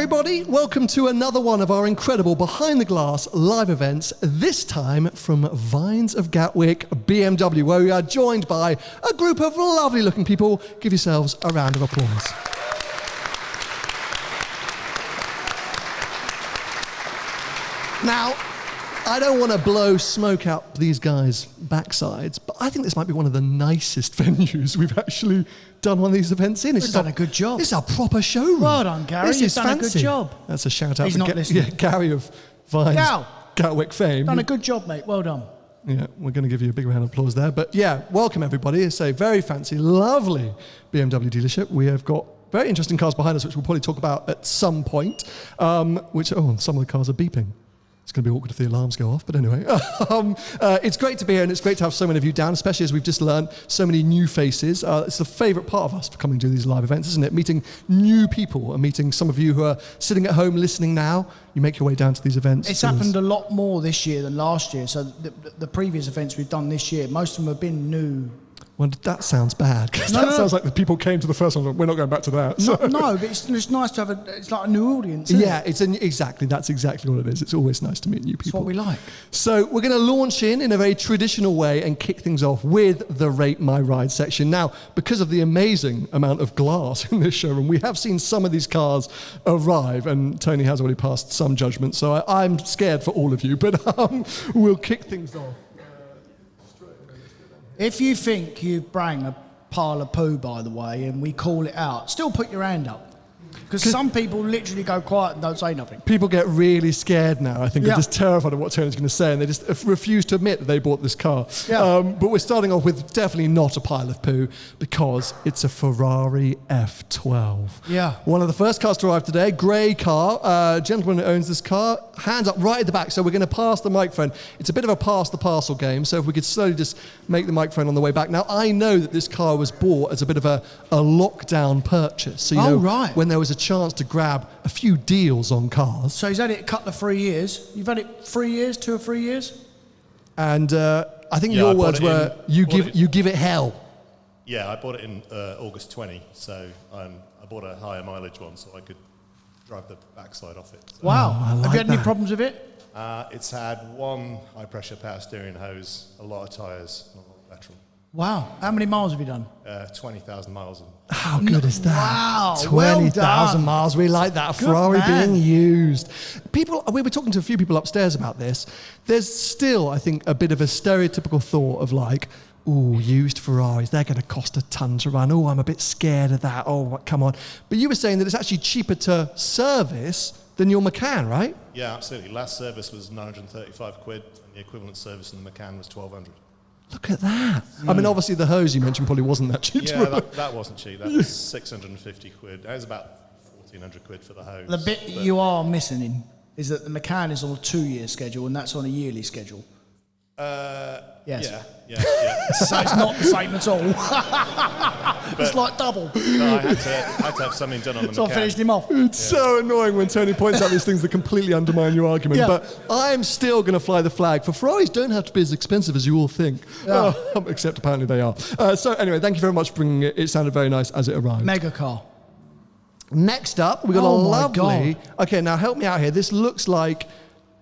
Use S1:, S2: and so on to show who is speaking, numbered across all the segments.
S1: everybody. Welcome to another one of our incredible Behind the Glass live events, this time from Vines of Gatwick BMW, where we are joined by a group of lovely looking people. Give yourselves a round of applause. Now, I don't want to blow smoke out these guys' backsides, but I think this might be one of the nicest venues we've actually done one of these events in.
S2: You've done a good job.
S1: This is a proper showroom.
S2: Well done, Gary. You've done a good job.
S1: That's a shout out
S2: He's
S1: for
S2: not listening.
S1: Gary of Vines Gatwick fame.
S2: Done a good job, mate. Well done.
S1: Yeah, we're going to give you a big round of applause there. But yeah, welcome everybody. It's a very fancy, lovely BMW dealership. We have got very interesting cars behind us, which we'll probably talk about at some point. Some of the cars are beeping. It's going to be awkward if the alarms go off, but anyway. It's great to be here, and it's great to have so many of you down, especially as we've just learned so many new faces. It's the favourite part of us for coming to these live events, isn't it? Meeting new people and meeting some of you who are sitting at home listening now. You make your way down to these events.
S2: It's happened a lot more this year than last year. So the previous events we've done this year, most of them have been new.
S1: Well, that sounds bad, because sounds like the people came to the first one, we're not going back to that. So.
S2: No, but it's nice to have it's like a new audience, isn't it?
S1: Exactly, that's exactly what it is. It's always nice to meet new people.
S2: It's what we like.
S1: So we're going to launch in a very traditional way and kick things off with the Rate My Ride section. Now, because of the amazing amount of glass in this showroom, we have seen some of these cars arrive, and Tony has already passed some judgment, so I'm scared for all of you, but we'll kick things off.
S2: If you think you've brang a pile of poo, by the way, and we call it out, still put your hand up. Because some people literally go quiet and don't say nothing.
S1: People get really scared now, I think. They're just terrified of what Tony's going to say, and they just refuse to admit that they bought this car.
S2: Yeah.
S1: But we're starting off with definitely not a pile of poo, because it's a Ferrari F12.
S2: Yeah.
S1: One of the first cars to arrive today, grey car. Gentleman who owns this car, hands up right at the back. So we're going to pass the microphone. It's a bit of a pass the parcel game, so if we could slowly just make the microphone on the way back. Now, I know that this car was bought as a bit of a lockdown purchase. So, when there was a chance to grab a few deals on cars.
S2: So he's had it a couple of 3 years. You've had it 3 years, 2 or 3 years?
S1: And I think your words were, you give it hell.
S3: Yeah, I bought it in August 20, so I bought a higher mileage one so I could drive the backside off it. So.
S2: Wow.
S1: Have
S2: you had any problems with it?
S3: It's had one high-pressure power steering hose, a lot of tyres, and a lot of petrol.
S2: Wow. How many miles have you done?
S3: 20,000 miles.
S1: How good is that?
S2: Wow.
S1: 20,000 miles. We like that.
S2: Good
S1: Ferrari
S2: man.
S1: being used. We were talking to a few people upstairs about this. There's still, I think, a bit of a stereotypical thought of like, ooh, used Ferraris, they're going to cost a ton to run. Oh, I'm a bit scared of that. Oh, come on. But you were saying that it's actually cheaper to service than your Macan, right?
S3: Yeah, absolutely. Last service was 935 quid, and the equivalent service in the Macan was 1,200.
S1: Look at that. I mean, obviously the hose you mentioned probably wasn't that cheap.
S3: Yeah, that wasn't cheap. That was 650 quid. That was about 1,400 quid for the hose.
S2: The bit you are missing in is that the Macan is on a 2-year schedule and that's on a yearly schedule. Yes.
S3: Yeah.
S2: So it's not the same at all. It's like double.
S3: But I had to have something done on the
S2: So I
S3: Macan.
S2: finished him off.
S1: It's so annoying when Tony points out these things that completely undermine your argument.
S2: Yeah.
S1: But I'm still going to fly the flag. For Ferraris don't have to be as expensive as you all think.
S2: Yeah.
S1: Except apparently they are. So anyway, thank you very much for bringing it. It sounded very nice as it arrived.
S2: Mega car.
S1: Next up, we've got a
S2: Oh my
S1: lovely...
S2: God.
S1: Okay, now help me out here. This looks like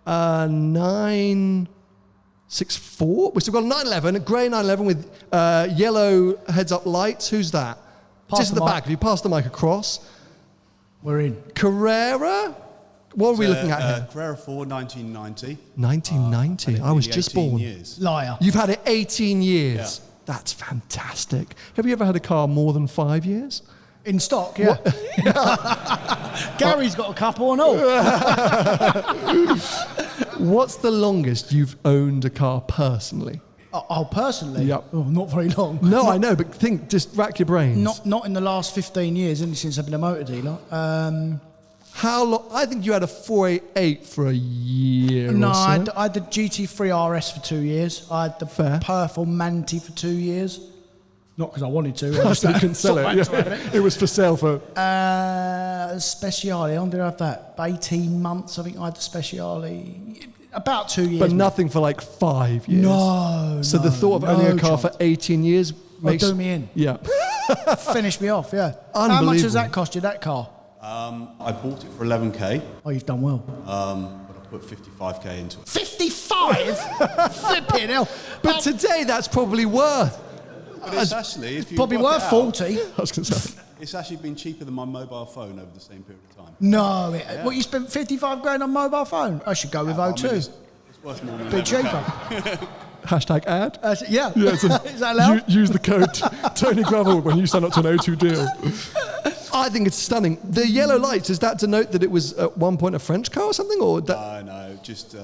S1: a 964. We've still got a 911, a grey 911 with yellow heads-up lights. Who's that?
S2: Pass
S1: Just at
S2: the
S1: the
S2: mic.
S1: back. If you pass the mic across.
S2: We're in.
S1: Carrera? What are we looking at here?
S4: Carrera 4, 1990.
S1: 1990. I was just born.
S4: Years.
S2: Liar.
S1: You've had it 18 years.
S4: Yeah.
S1: That's fantastic. Have you ever had a car more than 5 years?
S2: In stock, yeah. Gary's got a couple and all.
S1: What's the longest you've owned a car personally?
S2: Oh, personally?
S1: Yep.
S2: Oh, not very long.
S1: No, I know, but just rack your brains.
S2: Not in the last 15 years, only since I've been a motor dealer.
S1: How long? I think you had a 488 for a year
S2: No,
S1: or so.
S2: I had the GT3 RS for 2 years. I had the
S1: Fair.
S2: Performanti for 2 years. Not because I wanted to.
S1: I so you couldn't sell it. Yeah. It was for sale for...
S2: Speciale, how long did I have that? 18 months, I think I had the Speciale. About 2 years.
S1: But nothing for like 5 years.
S2: No.
S1: So the thought of owning a car for 18 years makes...
S2: do me in.
S1: Yeah.
S2: Finish me off, yeah. How much
S1: Unbelievable.
S2: does that cost you, that car?
S4: I bought it for 11k,
S2: Oh, you've done well.
S4: but I put 55k into it.
S2: 55? Flipping hell.
S1: But today, that's probably worth.
S4: But it's actually, if you
S2: Probably
S4: work
S2: worth
S4: it out,
S2: 40.
S1: I was going to say.
S4: it's actually been cheaper than my mobile phone over the same period of time.
S2: No. What, you spent 55 grand on mobile phone? I should go with
S4: I mean,
S2: O2.
S4: it's worth more than
S2: Bit
S4: 11K.
S2: cheaper.
S1: Hashtag ad.
S2: Yeah.
S1: Yeah, so
S2: Is that allowed?
S1: use the code Tony Gravel when you sign up to an O2 deal. I think it's stunning. The yellow lights, does that denote that it was at one point a French car or something? Or that?
S4: No, just got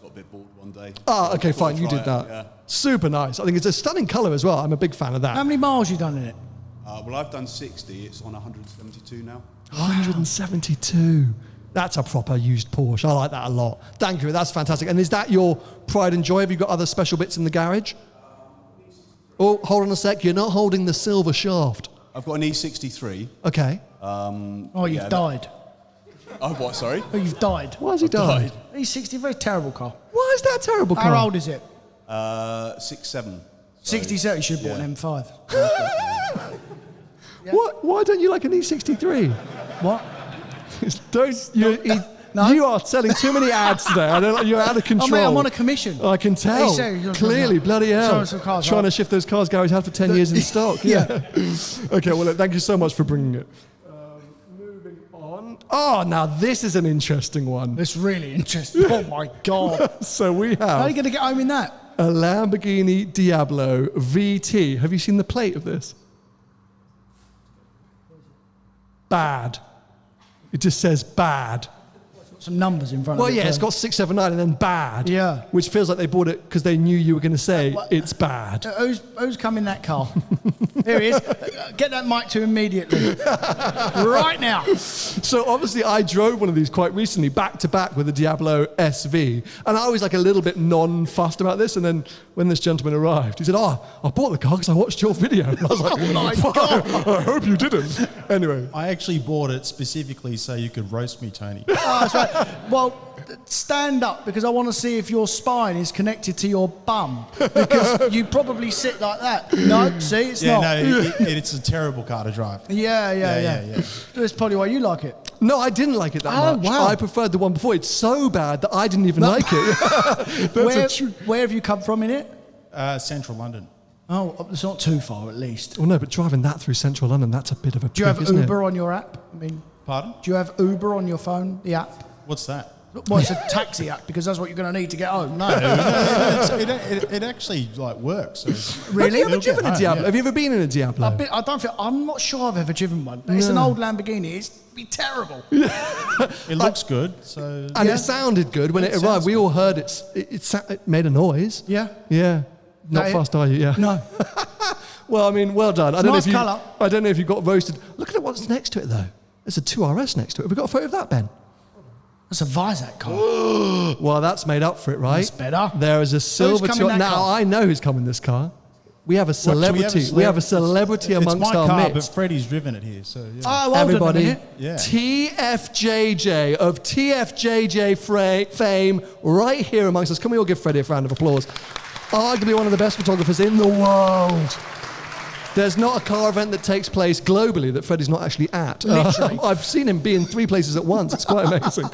S4: a bit bored one day.
S1: Ah, okay,
S4: Thought
S1: fine,
S4: I'd
S1: you
S4: try
S1: did
S4: it,
S1: that.
S4: yeah.
S1: Super nice. I think it's a stunning colour as well. I'm a big fan of that.
S2: How many miles you done in it?
S4: Well, I've done 60. It's on 172 now.
S1: 172. That's a proper used Porsche. I like that a lot. Thank you. That's fantastic. And is that your pride and joy? Have you got other special bits in the garage? Oh, hold on a sec. You're not holding the silver shaft.
S4: I've got an E63.
S1: Okay.
S2: Oh, you've died.
S4: Oh, what? Sorry.
S2: Oh, you've died.
S1: Why has he died?
S2: He's 60, very terrible car.
S1: Why is that a terrible car?
S2: How old is it?
S4: 6'7".
S2: 67. You should have bought an M5.
S1: What? Why don't you like an E63?
S2: What? No.
S1: You are selling too many ads today. I don't. You're out of control.
S2: Oh, mate, I'm on a commission.
S1: I can tell.
S2: Hey, Sarah, you're-
S1: Clearly, bloody hell.
S2: Sorry, some cars,
S1: Trying
S2: right?
S1: to shift those cars Gary's had for 10 years in stock.
S2: Yeah.
S1: Okay, well, look, thank you so much for bringing it. Moving on. Oh, now this is an interesting one.
S2: It's really interesting. Oh, my God.
S1: So we
S2: How are
S1: have
S2: you going to get home in that?
S1: a Lamborghini Diablo VT. Have you seen the plate of this? Bad. It just says bad.
S2: Some numbers in front
S1: Well,
S2: of it.
S1: yeah, it's got 679 and then bad.
S2: Yeah.
S1: Which feels like they bought it because they knew you were going to say it's bad.
S2: Who's come in that car? Here he is. Get that mic to him immediately. Right now.
S1: So obviously I drove one of these quite recently, back to back with the Diablo SV. And I was like a little bit non-fussed about this. And then when this gentleman arrived, he said, I bought the car because I watched your video. And I was like,
S2: Oh my God.
S1: I hope you didn't. Anyway.
S5: I actually bought it specifically so you could roast me, Tony.
S2: Oh, that's right. Well, stand up because I want to see if your spine is connected to your bum because you probably sit like that. No, see, it's
S5: Yeah,
S2: not.
S5: no, it's a terrible car to drive.
S2: Yeah. That's probably why you like it.
S1: No, I didn't like it that much.
S2: Wow.
S1: I preferred the one before. It's so bad that I didn't even like it.
S2: Where have you come from in it?
S5: Central London.
S2: Oh, it's not too far at least.
S1: Well, no, but driving that through central London, that's a bit of a
S2: Do you have
S1: trick, isn't
S2: Uber
S1: it?
S2: on your app? I mean,
S5: Pardon?
S2: do you have Uber on your phone, the app?
S5: What's that?
S2: Well, it's a taxi app because that's what you're going to need to get home. No.
S5: It actually like works. So
S2: Really?
S1: Have you ever
S5: It'll get
S1: driven a
S5: home,
S1: Diablo?
S5: yeah.
S1: Have you ever been in a Diablo?
S2: I'm not sure I've ever driven one. But it's an old Lamborghini. It's be terrible.
S5: it looks good. So
S1: And
S2: Yeah.
S1: it sounded good when it arrived.
S5: sounds
S1: We all heard it made a noise.
S2: Yeah.
S1: Yeah. Not
S2: No,
S1: fast, are you? Yeah.
S2: No.
S1: Well, I mean, well done.
S2: It's nice colour.
S1: I don't know if you got roasted. Look at what's next to it, though. There's a 2RS next to it. Have we got a photo of that, Ben?
S2: That's a Visac car.
S1: Well, that's made up for it, right?
S2: That's better.
S1: There is a silver
S2: come in that
S1: Now,
S2: car?
S1: I know who's come in this car. We have a
S5: What, do we have a
S1: celebrity. We have a celebrity
S5: It's
S1: amongst
S5: my
S1: our
S5: car,
S1: midst.
S5: but Freddie's driven it here. So yeah.
S2: Oh, hold on a
S1: Everybody,
S2: minute.
S5: Yeah.
S1: TFJJ of TFJJ fame right here amongst us. Can we all give Freddie a round of applause? Arguably one of the best photographers in the world. There's not a car event that takes place globally that Freddie's not actually at.
S2: Literally.
S1: I've seen him be in 3 places at once. It's quite amazing.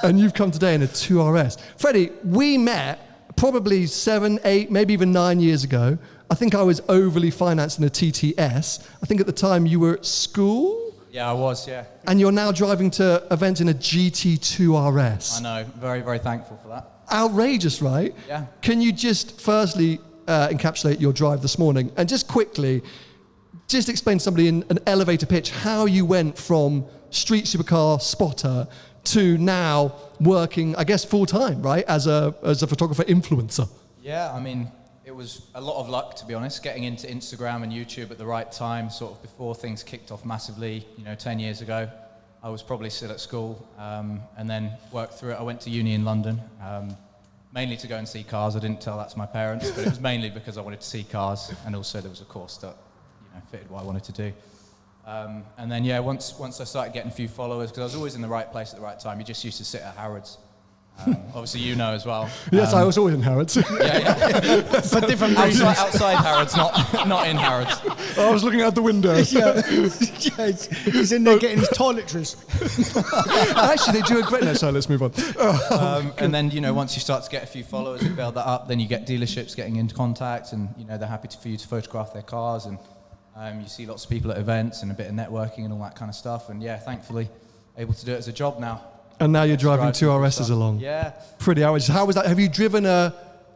S1: And you've come today in a 2RS. Freddie, we met probably 7, 8, maybe even 9 years ago. I think I was overly financed in a TTS. I think at the time you were at school?
S6: Yeah, I was, yeah.
S1: And you're now driving to events in a GT2RS.
S6: I know. Very, very thankful for that.
S1: Outrageous, right?
S6: Yeah.
S1: Can you just firstly encapsulate your drive this morning and just quickly just explain to somebody in an elevator pitch how you went from street supercar spotter to now working, I guess, full time, right, as a photographer influencer?
S6: Yeah, I mean, it was a lot of luck, to be honest, getting into Instagram and YouTube at the right time, sort of before things kicked off massively, 10 years ago. I was probably still at school and then worked through it. I went to uni in London, mainly to go and see cars. I didn't tell that to my parents, but it was mainly because I wanted to see cars, and also there was a course that fitted what I wanted to do. And then, once I started getting a few followers, because I was always in the right place at the right time, you just used to sit at Harrods. Obviously, you know as well.
S1: Yes, I was always in Harrods.
S6: Yeah.
S2: For different reasons.
S6: Outside Harrods, not in Harrods.
S1: I was looking out the window.
S2: Yeah, he's in there getting his toiletries.
S1: Actually, they do a great... No, sorry, let's move on.
S6: And then, once you start to get a few followers and build that up, then you get dealerships getting into contact and, they're happy for you to photograph their cars and you see lots of people at events and a bit of networking and all that kind of stuff. And, yeah, thankfully, able to do it as a job now.
S1: And now you're driving two RSs along.
S6: Yeah.
S1: Pretty outrageous. How was that? Have you driven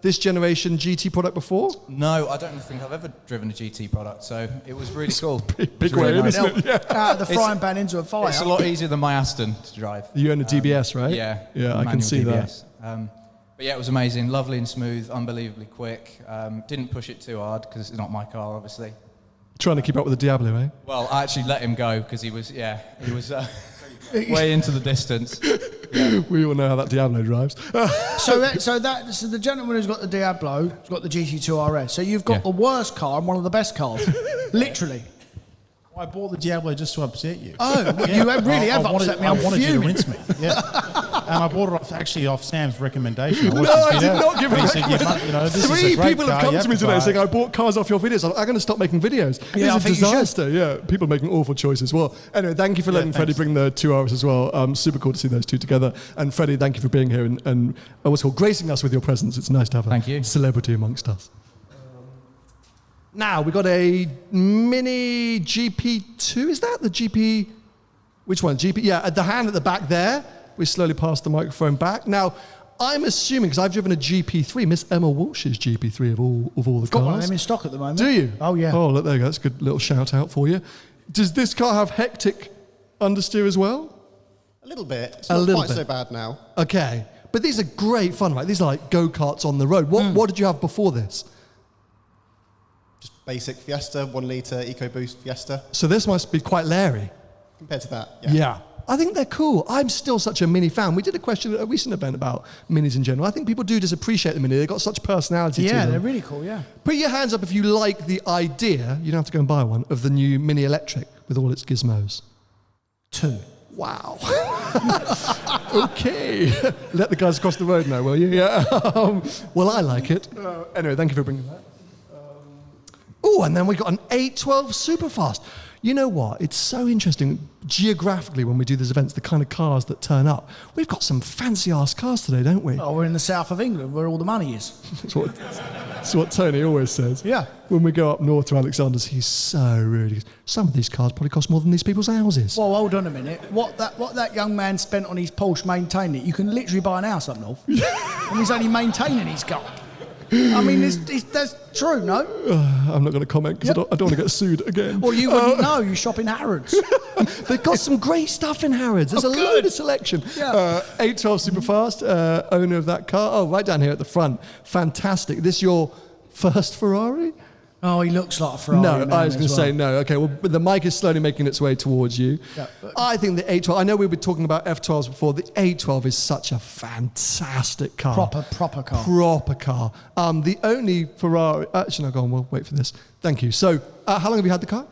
S1: this generation GT product before?
S6: No, I don't think I've ever driven a GT product, so it was really cool.
S1: Big way, isn't it? Yeah.
S2: Out of the frying pan into a fire.
S6: It's a lot easier than my Aston to drive.
S1: You own a DBS, right?
S6: Yeah.
S1: Yeah, I can see
S6: DBS. But yeah, it was amazing, lovely and smooth, unbelievably quick. Didn't push it too hard because it's not my car, obviously.
S1: Trying to keep up with the Diablo, eh?
S6: Well, I actually let him go because he was way into the distance. Yeah.
S1: We all know how that Diablo drives.
S2: So the gentleman who's got the Diablo has got the GT2 RS. So you've got the worst car and one of the best cars, literally.
S5: I bought the Diablo just to upset you.
S2: Oh, well, you really have upset me.
S5: I wanted you to
S2: fuming.
S5: rinse me. Yeah. And I bought it off Sam's recommendation.
S1: I did not give it.
S5: He said, this is a
S1: Three
S5: great
S1: people have
S5: car,
S1: come
S5: you
S1: to me
S5: to
S1: today
S5: buy
S1: saying,
S5: it.
S1: I bought cars off your videos. I'm going to stop making videos.
S2: Yeah, I
S1: It's a
S2: think you should.
S1: disaster. Yeah, people making awful choices. Well, anyway, thank you for letting Freddie bring the 2 hours as well. Super cool to see those two together. And Freddie, thank you for being here and what's called gracing us with your presence. It's nice to have
S6: Thank you.
S1: a celebrity amongst us. Now, we got a Mini GP2. Is that the GP? Which one? GP? Yeah, at the hand at the back there. We slowly pass the microphone back. Now, I'm assuming, because I've driven a GP3, Miss Emma Walsh's GP3 of all the
S2: Got one of
S1: cars.
S2: them in stock at the moment.
S1: Do you?
S2: Oh, yeah.
S1: Oh, look, there you go. That's a good little shout out for you. Does this car have hectic understeer as well?
S7: A little bit. It's
S1: A
S7: not
S1: little
S7: quite
S1: bit.
S7: so bad now.
S1: Okay. But these are great fun, right? These are like go-karts on the road. What did you have before this?
S7: Just basic Fiesta, 1 litre EcoBoost Fiesta.
S1: So this must be quite Larry.
S7: Compared to that,
S1: Yeah. I think they're cool. I'm still such a Mini fan. We did a question at a recent event about Minis in general. I think people do just appreciate the Mini. They've got such personality to them.
S2: Yeah, they're really cool, yeah.
S1: Put your hands up if you like the idea, you don't have to go and buy one, of the new Mini Electric with all its gizmos.
S2: 2.
S1: Wow. Okay. Let the guys across the road know, will you? Yeah. Well, I like it. Anyway, thank you for bringing that. Oh, and then we got an 812 Superfast. You know what? It's so interesting geographically when we do these events, the kind of cars that turn up. We've got some fancy-ass cars today, don't we?
S2: Oh, we're in the south of England where all the money is.
S1: That's what Tony always says.
S2: Yeah.
S1: When we go up north to Alexander's, he's so rude. Some of these cars probably cost more than these people's houses.
S2: Well, hold on a minute. What that young man spent on his Porsche maintaining it, you can literally buy an house up north. And he's only maintaining his car. I mean, that's true, no?
S1: I'm not going to comment because I don't want to get sued again.
S2: Well, you wouldn't know. You shop in Harrods.
S1: They've got some great stuff in Harrods. There's a load of selection.
S2: Yeah.
S1: 812 Superfast, owner of that car. Oh, right down here at the front. Fantastic. This your first Ferrari?
S2: Oh, he looks like a Ferrari.
S1: No,
S2: man
S1: I was
S2: as
S1: going to
S2: well.
S1: say no. Okay, well, but the mic is slowly making its way towards you.
S2: Yeah.
S1: I think the 812, I know we were talking about F12s before. The 812 is such a fantastic car.
S2: Proper car.
S1: Proper car. The only Ferrari, actually, no, go on, we'll wait for this. Thank you. So, how long have you had the car?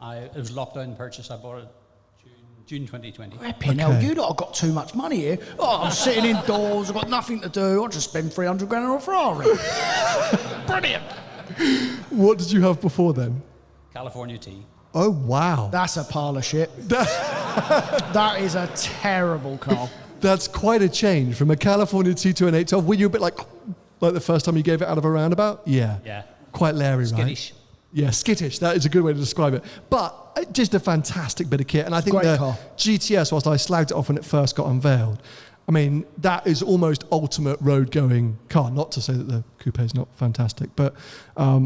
S8: It was lockdown purchase. I bought it June 2020.
S2: Flipping hell, you lot have got too much money here. Oh, I'm sitting indoors, I've got nothing to do. I'll just spend 300 grand on a Ferrari. Brilliant.
S1: What did you have before then?
S8: California tea.
S1: Oh, wow.
S2: That's a pile of shit. That is a terrible car.
S1: That's quite a change from a California T to an 812. Were you a bit like the first time you gave it out of a roundabout? Yeah.
S8: Yeah.
S1: Quite Larry, right?
S8: Skittish.
S1: Yeah, skittish. That is a good way to describe it. But just a fantastic bit of kit. And I think
S2: Great
S1: the
S2: car.
S1: GTS, whilst I slagged it off when it first got unveiled, I mean, that is almost ultimate road-going car. Not to say that the coupe is not fantastic, but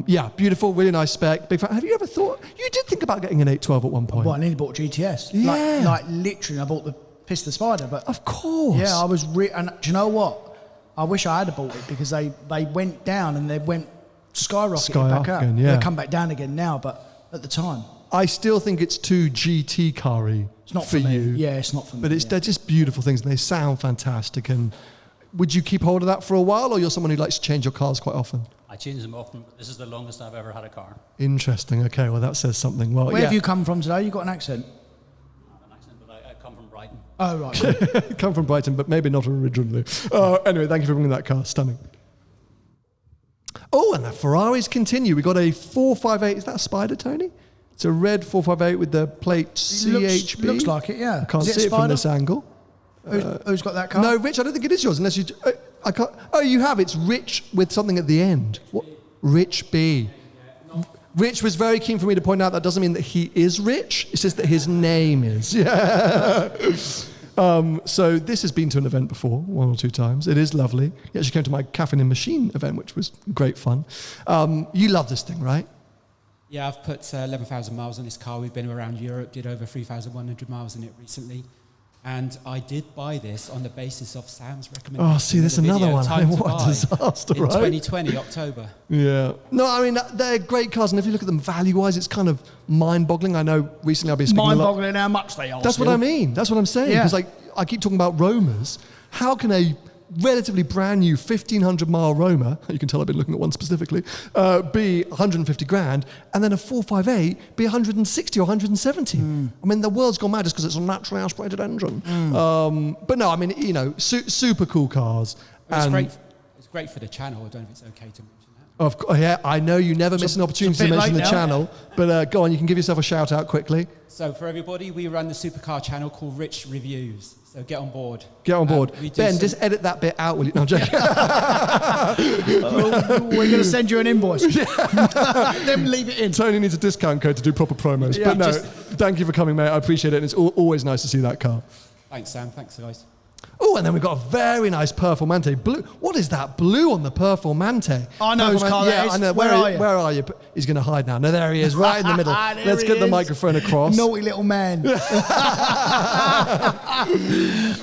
S1: yeah, beautiful, really nice spec. Big fan. Have you ever thought, you did think about getting an 812 at one point?
S2: Well, I nearly bought a GTS.
S1: Yeah.
S2: Like literally, I bought the Pista Spider, but
S1: Of course.
S2: yeah, I was and do you know what? I wish I had bought it because they went down and they went skyrocketing
S1: Sky
S2: back
S1: up
S2: up.
S1: again, yeah.
S2: They come back down again now, but at the time,
S1: I still think it's too GT car-y
S2: it's not for me.
S1: you.
S2: Yeah, it's not for me.
S1: But
S2: yeah.
S1: they're just beautiful things and they sound fantastic. And would you keep hold of that for a while, or you're someone who likes to change your cars quite often?
S8: I change them often, but this is the longest I've ever had a car.
S1: Interesting. Okay, well that says something. Well,
S2: Where have you come from today? You got an accent.
S8: Not an accent, but I come from Brighton.
S2: Oh, right.
S1: Come from Brighton, but maybe not originally. Anyway, thank you for bringing that car. Stunning. Oh, and the Ferraris continue. We got a 458. Is that a Spider, Tony? It's a red 458 with the plate CHB.
S2: Looks like it, yeah.
S1: Can't
S2: Is
S1: see it from
S2: Spider?
S1: this angle.
S2: Who's got that car?
S1: No, Rich, I don't think it is yours, unless you... I can't... Oh, you have. It's Rich with something at the end. What? Rich B. Rich was very keen for me to point out that doesn't mean that he is rich. It's just that his name is. Yeah. So this has been to an event before, 1 or 2 times. It is lovely. He actually came to my Caffeine and Machine event, which was great fun. You love this thing, right?
S9: Yeah, I've put 11,000 miles on this car. We've been around Europe, did over 3,100 miles in it recently. And I did buy this on the basis of Sam's recommendation.
S1: Oh, see, there's another one. I mean, what a disaster,
S9: in
S1: right?
S9: 2020, October.
S1: Yeah. No, I mean, they're great cars, and if you look at them value-wise, it's kind of mind-boggling. I know recently I've been speaking
S2: Mind-boggling how much they are.
S1: That's what I mean. That's what I'm saying.
S2: Yeah.
S1: Because like I keep talking about Romas. How can a relatively brand new 1,500-mile Roma, you can tell I've been looking at one specifically, be 150 grand, and then a 458 be 160 or 170? I mean, the world's gone mad just because it's a naturally aspirated engine. But no, I mean, you know, super cool cars.
S9: It's great. It's great for the channel. I don't know if it's okay to mention that.
S1: Of course, yeah, I know you never miss an opportunity to mention the channel, but go on, you can give yourself a shout out quickly.
S9: So for everybody, we run the supercar channel called Rich Reviews. So get on board.
S1: Get on board. Ben, just edit that bit out, will you? No, I'm joking.
S2: We're going to send you an invoice. Then leave it in.
S1: Tony needs a discount code to do proper promos.
S2: Yeah,
S1: but no, thank you for coming, mate. I appreciate it. And it's always nice to see that car.
S9: Thanks, Sam. Thanks, guys.
S1: Oh, and then we've got a very nice Performante blue. What is that blue on the Performante?
S2: I know whose car that is.
S1: I know.
S2: Where are you?
S1: Where are you? He's going to hide now. No, there he is, right in the middle. Let's get the microphone across.
S2: Naughty little man.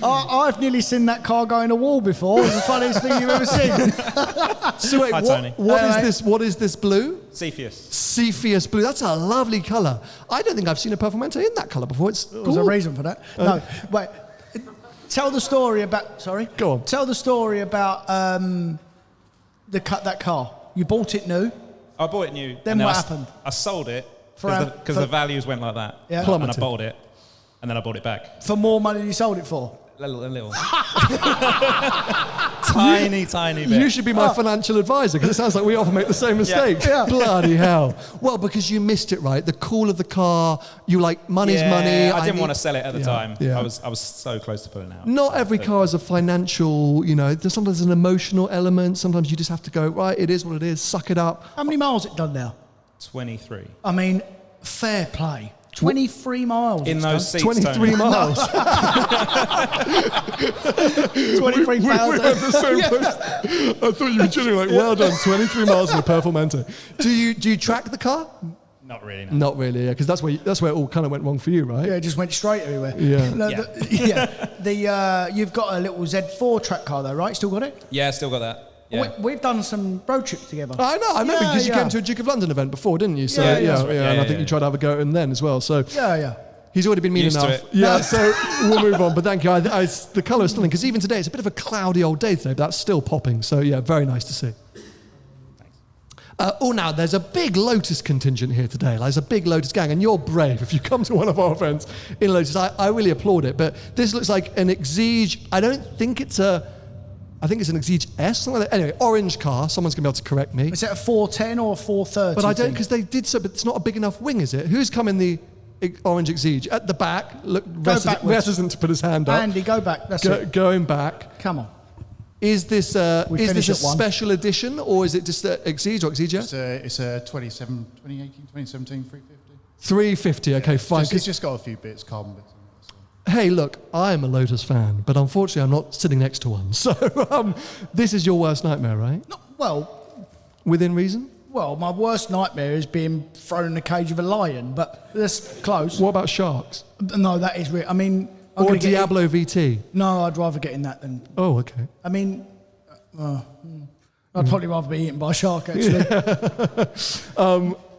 S2: I've nearly seen that car go in a wall before. It's the funniest thing you've ever seen.
S1: So wait,
S10: Hi, Tony.
S1: what is this? What is this blue?
S10: Cepheus.
S1: Cepheus blue. That's a lovely colour. I don't think I've seen a Performante in that colour before.
S2: There's a reason for that. No, wait. Tell the story about. Sorry.
S1: Go on.
S2: Tell the story about that car. You bought it new.
S10: I bought it new.
S2: Then what happened?
S10: I sold it
S2: For
S10: because the values went like that.
S2: Yeah.
S10: And I
S1: Plummeted.
S10: bought it, and then I bought it back.
S2: For more money than you sold it for.
S10: A little. tiny bit.
S1: You should be my financial advisor because it sounds like we often make the same mistakes.
S2: Yeah.
S1: Bloody hell. Well, because you missed it, right? The call of the car, you like, money's money.
S10: I didn't want to sell it at the time.
S1: Yeah.
S10: I was so close to pulling out.
S1: Not every car is a financial, you know, there's sometimes an emotional element. Sometimes you just have to go, right, it is what it is, suck it up.
S2: How many miles it done now?
S10: 23.
S2: I mean, fair play. 23 miles.
S10: In those seats,
S1: 23
S10: Tony.
S1: miles.
S2: 23,000.
S1: the same place. I thought you were genuinely like, well done, 23 miles in a Performante. Do you track the car?
S10: Not really, no.
S1: Not really, yeah, because that's where it all kind of went wrong for you, right?
S2: Yeah, it just went straight everywhere.
S1: Yeah.
S2: No, you've got a little Z4 track car though, right? Still got it?
S10: Yeah, still got that. Yeah.
S2: We've done some road trips together.
S1: I know, I remember because you came to a Duke of London event before, didn't you? So
S2: Yeah,
S1: and I think you tried to have a go at him then as well. So
S2: Yeah.
S1: he's already been mean
S10: Used to
S1: enough.
S10: it.
S1: Yeah, so we'll move on. But thank you. The colour is stunning because even today it's a bit of a cloudy old day today, but that's still popping. So yeah, very nice to see. Now there's a big Lotus contingent here today. Like, there's a big Lotus gang, and you're brave. If you come to one of our events in Lotus, I really applaud it. But this looks like an Exige. I think it's an Exige S, something like that. Anyway, orange car. Someone's going to be able to correct me.
S2: Is it a 410 or a 430?
S1: But I don't, because they did so, but it's not a big enough wing, is it? Who's come in the orange Exige? At the back, look, reticent to put his hand up.
S2: Andy, go back. That's it.
S1: Going back.
S2: Come on.
S1: Is this a
S2: finish at one.
S1: special edition, or is it just an Exige or Exige?
S4: It's a 2017, 350.
S1: 350, okay, fine.
S4: It's just got a few bits, carbon bits.
S1: Hey, look, I am a Lotus fan, but unfortunately I'm not sitting next to one. So this is your worst nightmare, right?
S2: Well,
S1: Within reason?
S2: Well, my worst nightmare is being thrown in the cage of a lion, but that's close.
S1: What about sharks?
S2: No, that is real. I mean...
S1: Or Diablo VT?
S2: No, I'd rather get in that than...
S1: Oh, okay.
S2: I mean... I'd probably rather be eaten by a shark, actually.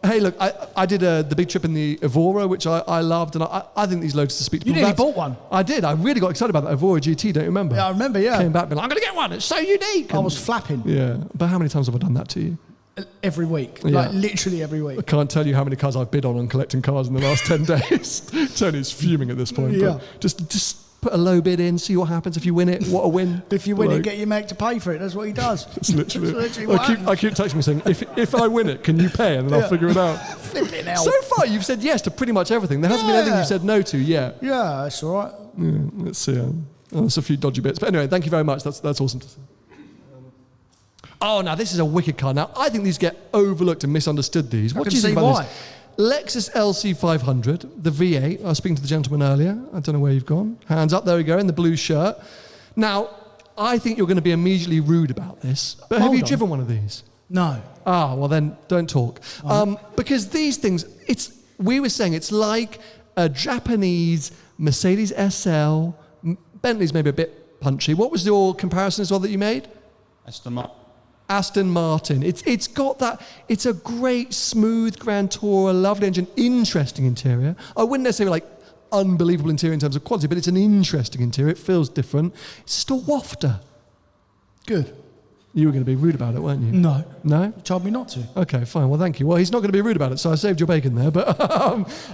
S1: Hey, look, I did the big trip in the Evora, which I loved, and I think these Lotuses speak to
S2: You
S1: people.
S2: nearly bought one.
S1: I did. I really got excited about that Evora GT, don't you remember?
S2: Yeah, I remember, yeah.
S1: Came back being like, I'm going to get one. It's so unique.
S2: I was flapping.
S1: Yeah. But how many times have I done that to you?
S2: Every week.
S1: Yeah.
S2: Like, literally every week.
S1: I can't tell you how many cars I've bid on collecting cars in the last 10 days. Tony's fuming at this point.
S2: Yeah.
S1: But just put a low bid in, see what happens. If you win it, what a win.
S2: If you win
S1: Bloke.
S2: it, get your mate to pay for it. That's what he does.
S1: It's literally,
S2: what
S1: I keep texting me saying, if I win it, can you pay? And then I'll figure it out.
S2: Flipping hell.
S1: So far, you've said yes to pretty much everything. There hasn't been anything you said no to yet.
S2: Yeah, that's all right.
S1: Yeah, let's see. There's a few dodgy bits. But anyway, thank you very much. That's awesome to see. Oh, now this is a wicked car. Now, I think these get overlooked and misunderstood, these. What do you think about this? Lexus LC500, the V8. I was speaking to the gentleman earlier. I don't know where you've gone. Hands up. There we go, in the blue shirt. Now, I think you're going to be immediately rude about this. But have you driven one of these?
S2: No.
S1: Ah, well then, don't talk. Because these things, we were saying it's like a Japanese Mercedes SL. Bentley's maybe a bit punchy. What was your comparison as well that you made? Aston Martin. It's got that. It's a great, smooth Grand Tourer, lovely engine, interesting interior. I wouldn't necessarily like unbelievable interior in terms of quality, but it's an interesting interior. It feels different. It's just a wafter.
S2: Good.
S1: You were going to be rude about it, weren't you?
S2: No.
S1: No?
S2: You told me not to.
S1: Okay, fine. Well, thank you. Well, he's not going to be rude about it, so I saved your bacon there. But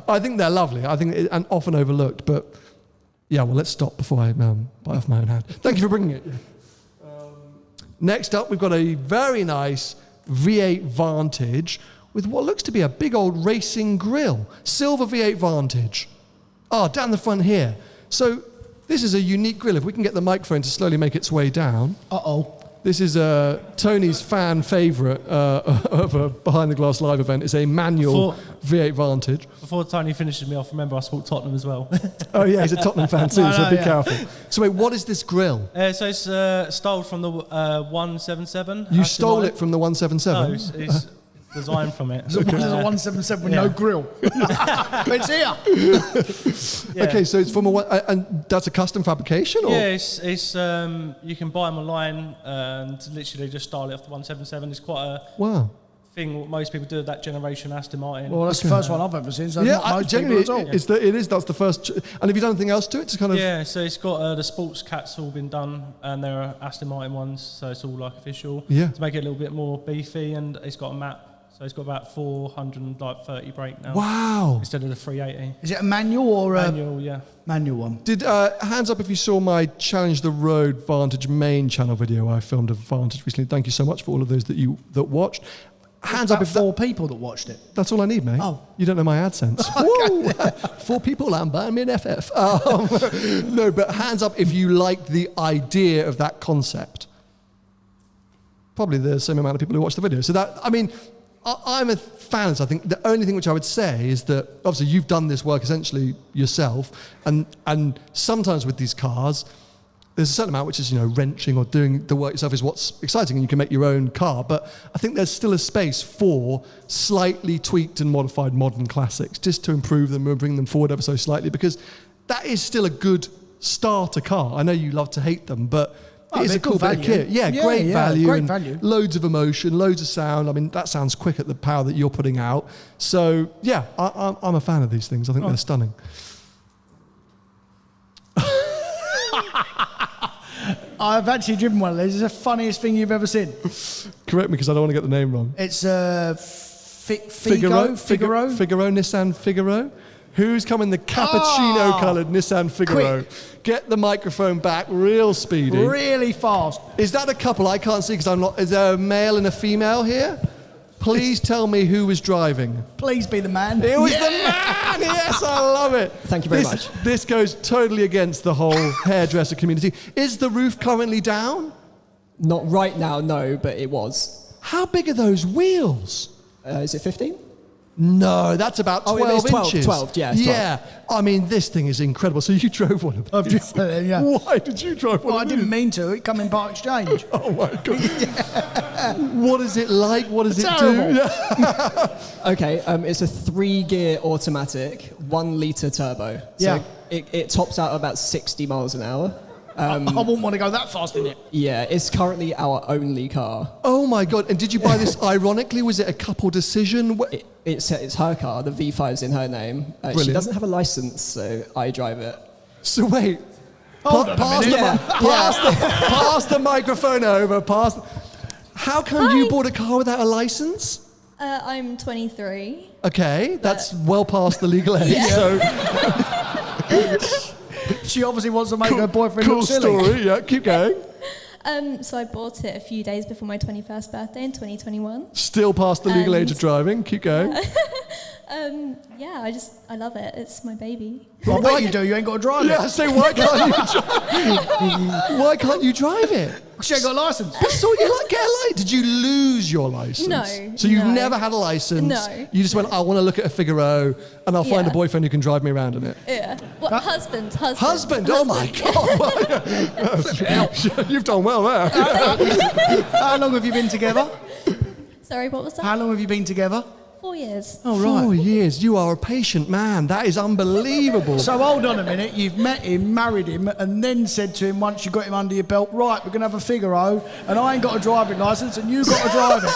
S1: I think they're lovely. I think and often overlooked. But yeah, well, let's stop before I bite off my own hand. Thank you for bringing it. Next up, we've got a very nice V8 Vantage with what looks to be a big old racing grille. Silver V8 Vantage. Oh, down the front here. So this is a unique grille. If we can get the microphone to slowly make its way down.
S2: Uh-oh.
S1: This is Tony's fan favourite of a Behind the Glass live event. It's a manual V8 Vantage.
S10: Before Tony finishes me off, remember I support Tottenham as well.
S1: Oh yeah, he's a Tottenham fan too, so be careful. So wait, what is this grille?
S10: So it's stole from the 177.
S1: You stole it from the 177?
S10: No, it's designed from it.
S2: So there's a 177 with no grill. It's here.
S1: Okay, so it's from and that's a custom fabrication? Or?
S10: Yeah, it's you can buy them online and literally just style it off the 177. It's quite a thing what most people do with that generation Aston Martin.
S2: Well, that's the first one I've ever seen. So
S1: yeah,
S2: not most
S1: generally
S2: people at all.
S1: That's the first. And have you done anything else to it? To kind of
S10: so it's got the sports cats all been done, and there are Aston Martin ones, so it's all like official.
S1: Yeah.
S10: To make it a little bit more beefy, and it's got a map. So it's got about 430 brake now.
S1: Wow.
S10: Instead of the 380.
S2: Is it a manual or
S10: manual? Yeah.
S2: Manual one.
S1: Did hands up if you saw my Challenge the Road Vantage main channel video? I filmed a Vantage recently. Thank you so much for all of those that watched. Hands up if
S2: 4 people that watched it.
S1: That's all I need, mate.
S2: Oh.
S1: You don't know my AdSense. Woo! 4 people and buying me an FF. No, but hands up if you liked the idea of that concept. Probably the same amount of people who watched the video. So that, I mean, I'm a fan of this. I think the only thing which I would say is that obviously you've done this work essentially yourself, and sometimes with these cars, there's a certain amount which is, wrenching or doing the work yourself is what's exciting, and you can make your own car. But I think there's still a space for slightly tweaked and modified modern classics, just to improve them and bring them forward ever so slightly, because that is still a good starter car. I know you love to hate them, but it's a cool bit of kit. Yeah, great value.
S2: Great value.
S1: Loads of emotion, loads of sound. I mean, that sounds quick at the power that you're putting out. So, yeah, I'm a fan of these things. I think they're stunning.
S2: I've actually driven one of these. It's the funniest thing you've ever seen.
S1: Correct me, because I don't want to get the name wrong.
S2: It's Figaro,
S1: Nissan Figaro. Who's coming the cappuccino-coloured Nissan Figaro?
S2: Quick.
S1: Get the microphone back real speedy.
S2: Really fast.
S1: Is that a couple? I can't see because I'm not. Is there a male and a female here? Please tell me who was driving.
S2: Please be the man.
S1: It was the man! Yes, I love it.
S11: Thank you very much.
S1: This goes totally against the whole hairdresser community. Is the roof currently down?
S11: Not right now, no, but it was.
S1: How big are those wheels?
S11: Is it 15?
S1: No, that's about 12 inches.
S11: 12, yeah.
S1: Yeah. I mean, this thing is incredible. So you drove one of
S2: I've
S1: these?
S2: driven it, yeah.
S1: Why did you drive one
S2: Well, I
S1: of
S2: didn't
S1: these?
S2: mean to. It come in part exchange.
S1: Oh, my God. What is it like? What does it
S2: Terrible.
S1: do?
S11: Okay, it's a 3-gear automatic, 1-litre turbo. So
S2: Yeah.
S11: it tops out about 60 miles an hour.
S2: I wouldn't want to go that fast in it.
S11: Yeah, it's currently our only car.
S1: Oh, my God. And did you buy this ironically? Was it a couple decision?
S11: It's her car, the V5's in her name. She
S1: Brilliant.
S11: doesn't have a license, so I drive it.
S1: So wait.
S2: Hold on a minute.
S1: Pass the microphone over. How come you bought a car without a license?
S12: I'm 23.
S1: Okay, that's well past the legal age.
S12: Yeah.
S1: So,
S2: She obviously wants to make her boyfriend
S1: Cool
S2: look silly.
S1: story, yeah, keep going.
S12: So I bought it a few days before my 21st birthday in 2021.
S1: Still past the legal age of driving, keep going.
S12: Yeah, I love it. It's my baby.
S2: Well, I bet you do. You ain't got to drive it.
S1: Yeah, so why can't you drive it?
S2: She ain't got a license.
S1: So you get a license. Did you lose your license?
S12: No.
S1: So you've
S12: no.
S1: never had a license?
S12: No.
S1: You just went, I want to look at a Figaro and I'll find a boyfriend who can drive me around in it.
S12: Yeah. What, husband.
S1: Husband? Oh my God. You've done well there.
S2: How long have you been together?
S12: Sorry, what was that?
S2: How long have you been together?
S12: 4 years.
S1: Oh, right. 4 years. You are a patient man. That is unbelievable.
S2: So hold on a minute. You've met him, married him, and then said to him once you got him under your belt, right, we're going to have a Figaro, and I ain't got a driving licence, and you've got to drive it.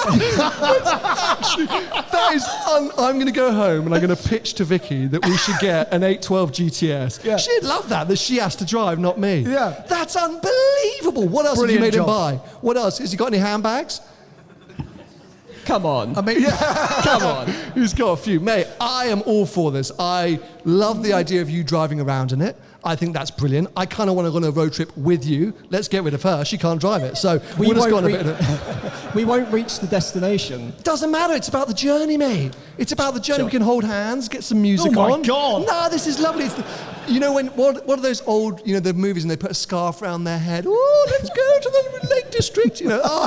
S1: I'm going to go home and I'm going to pitch to Vicky that we should get an 812 GTS.
S2: Yeah.
S1: She'd love that she has to drive, not me.
S2: Yeah.
S1: That's unbelievable. What else have you made him buy? What else? Has he got any handbags?
S11: Come on.
S1: I mean, come on. He's got a few. Mate, I am all for this. I love the idea of you driving around in it. I think that's brilliant. I kind of want to go on a road trip with you. Let's get rid of her. She can't drive it. So we'll just go on a bit of
S11: We won't reach the destination.
S1: Doesn't matter. It's about the journey, mate. It's about the journey.
S11: Sure.
S1: We can hold hands, get some music on.
S2: Oh, my God.
S1: No, this is lovely. You know, what are those old, the movies and they put a scarf around their head? Oh, let's go to the Lake District.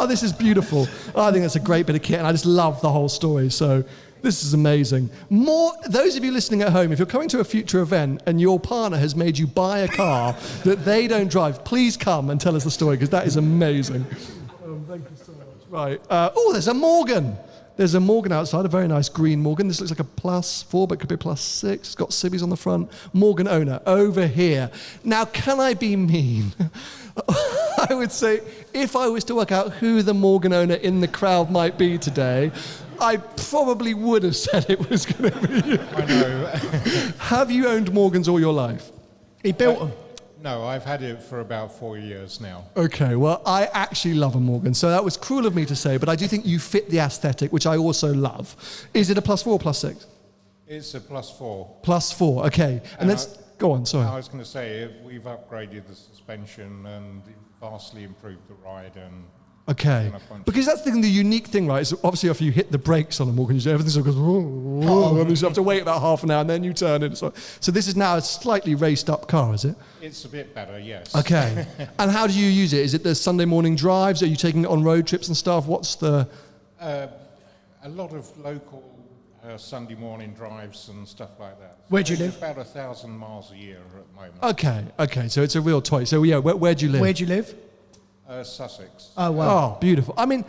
S1: This is beautiful. I think that's a great bit of kit and I just love the whole story. So this is amazing. Those of you listening at home, if you're coming to a future event and your partner has made you buy a car that they don't drive, please come and tell us the story because that is amazing. Thank you so much. Right. There's a Morgan. There's a Morgan outside, a very nice green Morgan. This looks like a +4, but it could be a +6. It's got civvies on the front. Morgan owner, over here. Now, can I be mean? I would say, if I was to work out who the Morgan owner in the crowd might be today, I probably would have said it was going to be you.
S13: I know.
S1: Have you owned Morgans all your life?
S2: He built them.
S13: No, I've had it for about 4 years now.
S1: Okay, well, I actually love a Morgan, so that was cruel of me to say, but I do think you fit the aesthetic, which I also love. Is it a +4 or +6?
S13: It's a +4.
S1: +4, okay. And let's go on, sorry.
S13: I was going to say, we've upgraded the suspension and vastly improved the ride and...
S1: Okay, because that's the unique thing, right? Is obviously after you hit the brakes on a Morgan, everything sort of goes, and you have to wait about half an hour, and then you turn it. So this is now a slightly raced up car, is it?
S13: It's a bit better, yes.
S1: Okay, and how do you use it? Is it the Sunday morning drives? Are you taking it on road trips and stuff? What's the...
S13: A lot of local Sunday morning drives and stuff like that.
S2: Where do you live?
S13: About 1,000 miles a year at the moment.
S1: Okay, so it's a real toy. So yeah, where do you live?
S2: Where do you live?
S13: Sussex.
S2: Oh, wow.
S1: Oh, beautiful. I mean,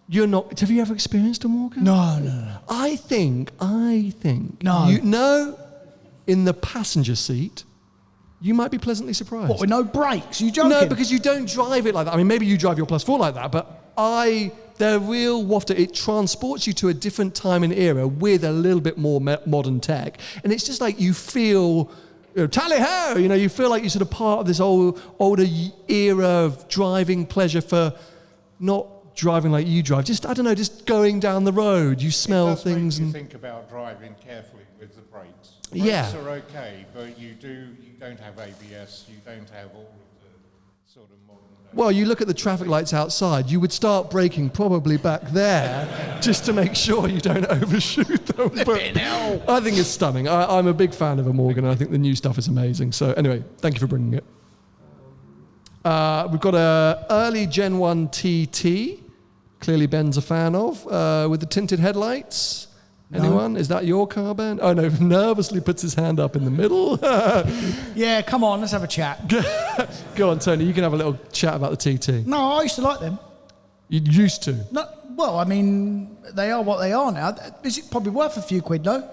S1: you're not... Have you ever experienced a Morgan?
S2: No.
S1: I think...
S2: No.
S1: In the passenger seat, you might be pleasantly surprised.
S2: What, with no brakes? You joking?
S1: No, because you don't drive it like that. I mean, maybe you drive your +4 like that, but they're real wafter. It transports you to a different time and era with a little bit more modern tech. And it's just like you feel... tally-ho! You feel like you're sort of part of this older era of driving pleasure for not driving like you drive. Just, I don't know, just going down the road. You smell things.
S13: Make you think about driving carefully with the brakes.
S1: Yeah.
S13: Brakes are okay, but you don't have ABS, you don't have all of the sort of modern...
S1: Well, you look at the traffic lights outside, you would start braking probably back there just to make sure you don't overshoot them. But I think it's stunning. I'm a big fan of a Morgan. I think the new stuff is amazing. So anyway, thank you for bringing it. We've got a early Gen 1 TT, clearly Ben's a fan of, with the tinted headlights. Anyone? Is that your car, Ben? Oh, no, nervously puts his hand up in the middle.
S2: Yeah, come on, let's have a chat.
S1: Go on, Tony, you can have a little chat about the TT.
S2: No, I used to like them.
S1: You used to?
S2: No, well, I mean, they are what they are now. Is it probably worth a few quid, though?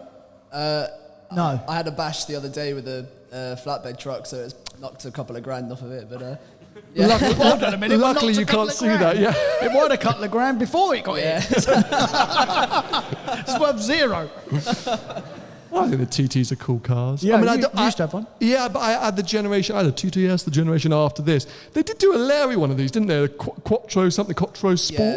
S2: No.
S14: I had a bash the other day with a flatbed truck, so it's knocked a couple of grand off of it, but... Yeah.
S2: Hold on a minute.
S1: Luckily, you can't see that. Yeah,
S2: it was a couple of grand before it got here. It's worth 0.
S1: Well, I think the TTs are cool cars.
S2: Yeah,
S1: I mean,
S2: you used to have one.
S1: Yeah, but I had the generation. I had a TTS, the generation after this. They did do a Larry one of these, didn't they? A Quattro Sport or something.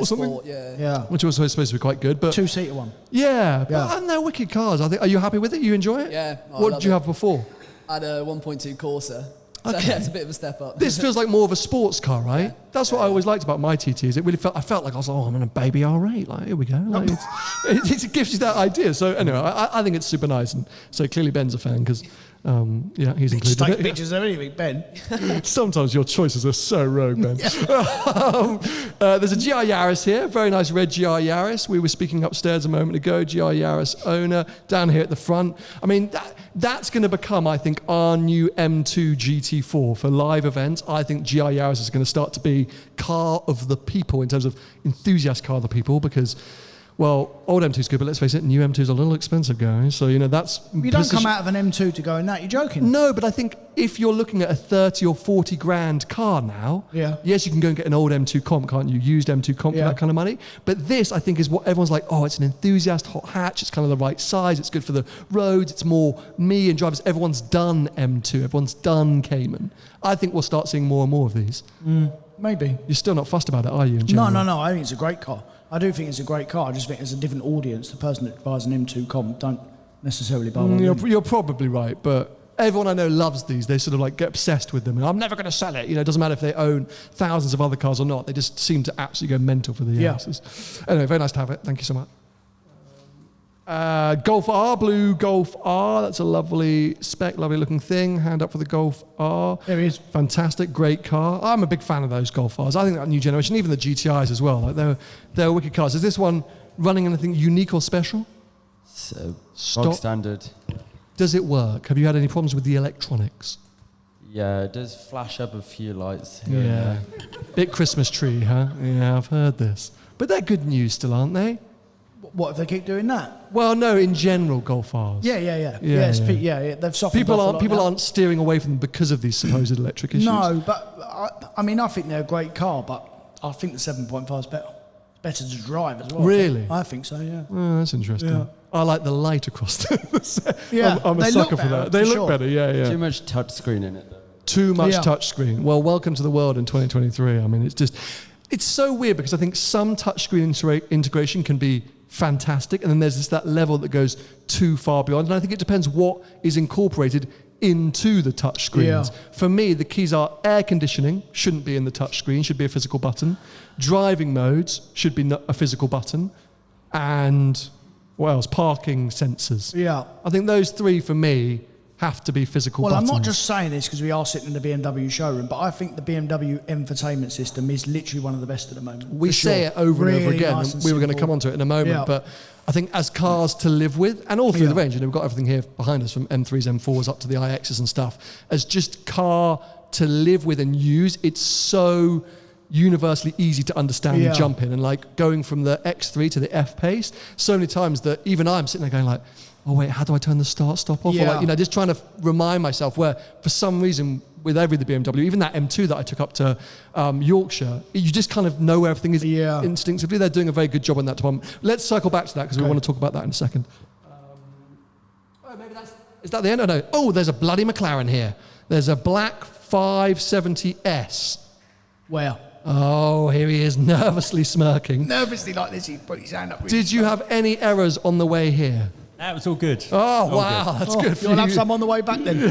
S14: Sport,
S2: yeah.
S1: Which was supposed to be quite good, but
S2: 2-seater one.
S1: Yeah, but they're wicked cars. I think. Are you happy with it? You enjoy it?
S14: Yeah.
S1: What did you have before?
S14: I had a 1.2 Corsa. So
S1: Okay.
S14: yeah, it's a bit of a step up.
S1: This feels like more of a sports car, right? That's what I always liked about my TTs. It really I felt like I was like, oh, I'm in a baby R8. Like, here we go. Like, it gives you that idea. So anyway, I think it's super nice. And so clearly Ben's a fan because, yeah, he's
S2: Just
S1: included.
S2: take pictures of anything, Ben.
S1: Sometimes your choices are so rogue, Ben. There's a GR Yaris here, very nice red GR Yaris. We were speaking upstairs a moment ago, GR Yaris owner, down here at the front. I mean, that's going to become, I think, our new M2 GT4 for live events. I think GR Yaris is going to start to be car of the people in terms of enthusiast car of the people because, well, old M2's good, but let's face it, new M2's a little expensive, guys. So, you know, that's...
S2: You don't come out of an M2 to go in that, you're joking?
S1: No, but I think if you're looking at a 30 or 40 grand car now, yes, you can go and get an old M2 comp, can't you? Used M2 comp for that kind of money. But this, I think, is what everyone's like, oh, it's an enthusiast hot hatch, it's kind of the right size, it's good for the roads, it's more me and drivers. Everyone's done M2, everyone's done Cayman. I think we'll start seeing more and more of these.
S2: Maybe.
S1: You're still not fussed about it, are you, in general?
S2: No, I think it's a great car. I do think it's a great car. I just think it's a different audience. The person that buys an M2 comp don't necessarily buy one.
S1: You're probably right, but everyone I know loves these. They sort of like get obsessed with them. And I'm never going to sell it. You know, it doesn't matter if they own thousands of other cars or not. They just seem to absolutely go mental for the Yaris's. Anyway, very nice to have it. Thank you so much. Golf R, blue Golf R. That's a lovely spec, lovely looking thing. Hand up for the Golf R.
S2: There he is.
S1: Fantastic, great car. I'm a big fan of those Golf Rs. I think that new generation, even the GTIs as well, like they're wicked cars. Is this one running anything unique or special?
S15: So, bog standard.
S1: Does it work? Have you had any problems with the electronics?
S15: Yeah, it does flash up a few lights here and there.
S1: Bit Christmas tree, huh? Yeah, I've heard this. But they're good news still, aren't they?
S2: What if they keep doing that?
S1: Well, no, in general, Golf Rs.
S2: Yeah. They've softened
S1: People aren't steering away from them because of these supposed electric issues.
S2: No, but I think they're a great car, but I think the 7.5 is better. It's better to drive as well.
S1: Really?
S2: I think so, yeah.
S1: Oh, that's interesting.
S2: Yeah.
S1: I like the light across the set.
S2: Yeah,
S1: I'm a
S2: they
S1: sucker
S2: look
S1: for
S2: better,
S1: that. They
S2: for
S1: look
S2: sure.
S1: better, yeah.
S15: Too much touchscreen in it, though.
S1: Too much touchscreen. Well, welcome to the world in 2023. I mean, it's so weird because I think some touchscreen integration can be fantastic, and then there's that level that goes too far beyond. And I think it depends what is incorporated into the touch screens.
S2: Yeah.
S1: For me, the keys are air conditioning, shouldn't be in the touch screen, should be a physical button. Driving modes should be a physical button. And what else? Parking sensors.
S2: Yeah.
S1: I think those three for me have to be physical buttons.
S2: I'm not just saying this because we are sitting in the BMW showroom, but I think the BMW infotainment system is literally one of the best at the moment.
S1: We say it over and over again,
S2: nice
S1: and we were going to come onto it in a moment, but I think as cars to live with, and all through the range, we've got everything here behind us from M3s, M4s up to the iXs and stuff, as just car to live with and use, it's so universally easy to understand and jump in, and like going from the X3 to the F-Pace, so many times that even I'm sitting there going like, oh wait, how do I turn the start-stop off? Or like, just trying to remind myself where, for some reason, with every the BMW, even that M2 that I took up to Yorkshire, you just kind of know where everything is instinctively. They're doing a very good job on that department. Let's circle back to that because we want to talk about that in a second. Is that the end? No. Oh, there's a bloody McLaren here. There's a black 570S.
S2: Where?
S1: Oh, here he is, nervously smirking.
S2: Nervously like this, he put his hand up.
S1: Did you have any errors on the way here?
S16: That was all good.
S1: Oh, wow, that's good for you.
S2: You'll have some on the way back then.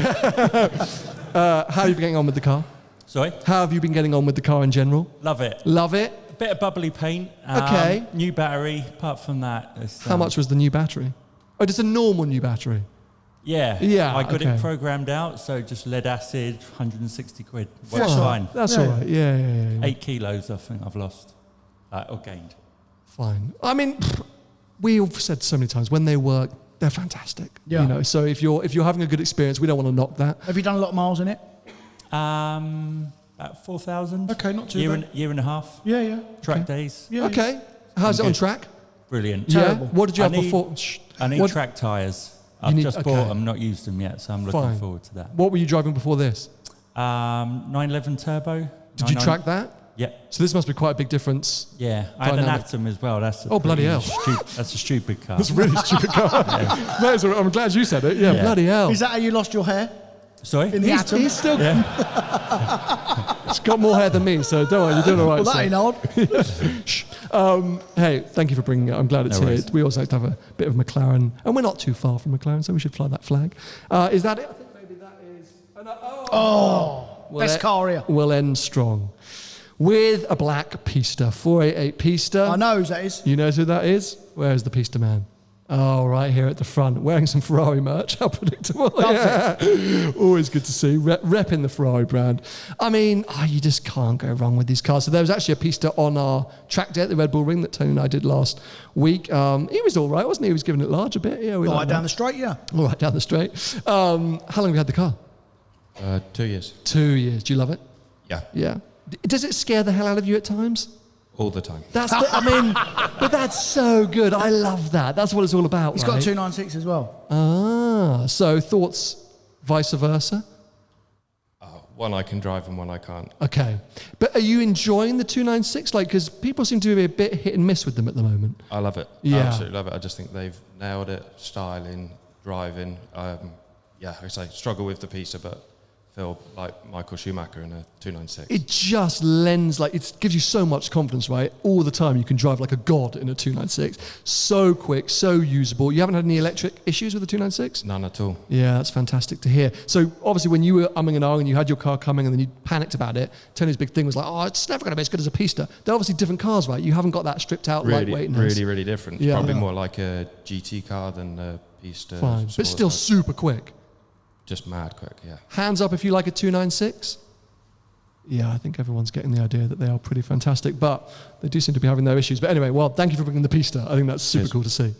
S1: How have you been getting on with the car?
S16: Sorry?
S1: How have you been getting on with the car in general?
S16: Love it.
S1: Love it?
S16: A bit of bubbly paint.
S1: Okay.
S16: New battery. Apart from that, it's,
S1: how much was the new battery? Oh, just a normal new battery?
S16: Yeah.
S1: Yeah.
S16: I got it programmed out, so just lead acid, 160 quid. Works
S1: Fine.
S16: fine.
S1: That's all right. Yeah.
S16: 8 kilos, I think I've lost. Or gained.
S1: Fine. I mean, we've said so many times, when they work, they're fantastic.
S2: Yeah.
S1: You know, so if you're having a good experience, we don't want to knock that.
S2: Have you done a lot of miles in it?
S16: About 4,000.
S2: Okay, not too bad.
S16: Year and a half.
S2: Yeah.
S16: Track days.
S2: Yeah.
S1: Okay. How's it on track?
S16: Brilliant.
S1: Terrible. What did you have before?
S16: I need track tyres. I've just bought them, not used them yet, so I'm looking forward to that.
S1: What were you driving before this?
S16: 911 turbo.
S1: Did you track that?
S16: Yeah.
S1: So this must be quite a big difference.
S16: Yeah, I had an Atom as well. That's
S1: bloody hell.
S16: That's a stupid car.
S1: That's a really stupid car. I'm glad you said it. Yeah, bloody hell.
S2: Is that how you lost your hair?
S16: Sorry?
S2: In the Atom?
S1: He's still... He's got more hair than me, so don't worry, you're doing all right.
S2: Well, that ain't odd.
S1: Shh. Hey, thank you for bringing it. I'm glad it's here. We also like to have a bit of McLaren, and we're not too far from McLaren, so we should fly that flag. Is that it? I think maybe that is...
S2: Best car here.
S1: We'll end strong. With a black Pista, 488 Pista.
S2: I know who that is.
S1: You know who that is? Where's the Pista man? Oh, right here at the front, wearing some Ferrari merch. How predictable. Yeah. Always good to see. Repping the Ferrari brand. I mean, you just can't go wrong with these cars. So there was actually a Pista on our track day at the Red Bull Ring that Tony and I did last week. He was all right, wasn't he? He was giving it large a bit. Yeah,
S2: all right down the straight, yeah.
S1: All right down the straight. How long have you had the car?
S15: 2 years.
S1: 2 years. Do you love it?
S15: Yeah.
S1: Yeah. Does it scare the hell out of you at times?
S15: All the time.
S1: But that's so good. I love that. That's what it's all about.
S2: He's got a 296 as well.
S1: So thoughts vice versa?
S15: One I can drive and one I can't.
S1: Okay. But are you enjoying the 296? Because people seem to be a bit hit and miss with them at the moment.
S15: I love it.
S1: Yeah.
S15: I absolutely love it. I just think they've nailed it. Styling, driving. Like I say, struggle with the Pista, but feel like Michael Schumacher in a 296.
S1: It just lends, it gives you so much confidence, right? All the time you can drive like a god in a 296. So quick, so usable. You haven't had any electric issues with the 296?
S15: None at all.
S1: Yeah, that's fantastic to hear. So obviously when you were umming and ahhing and you had your car coming and then you panicked about it, Tony's big thing was it's never going to be as good as a Pista. They're obviously different cars, right? You haven't got that stripped out lightweightness.
S15: Really, really different.
S1: Yeah.
S15: Probably more like a GT car than a Pista.
S1: Fine, but still super quick.
S15: Just mad quick, yeah.
S1: Hands up if you like a 296. Yeah, I think everyone's getting the idea that they are pretty fantastic, but they do seem to be having their issues. But anyway, well, thank you for bringing the Pista. I think that's super cool to see.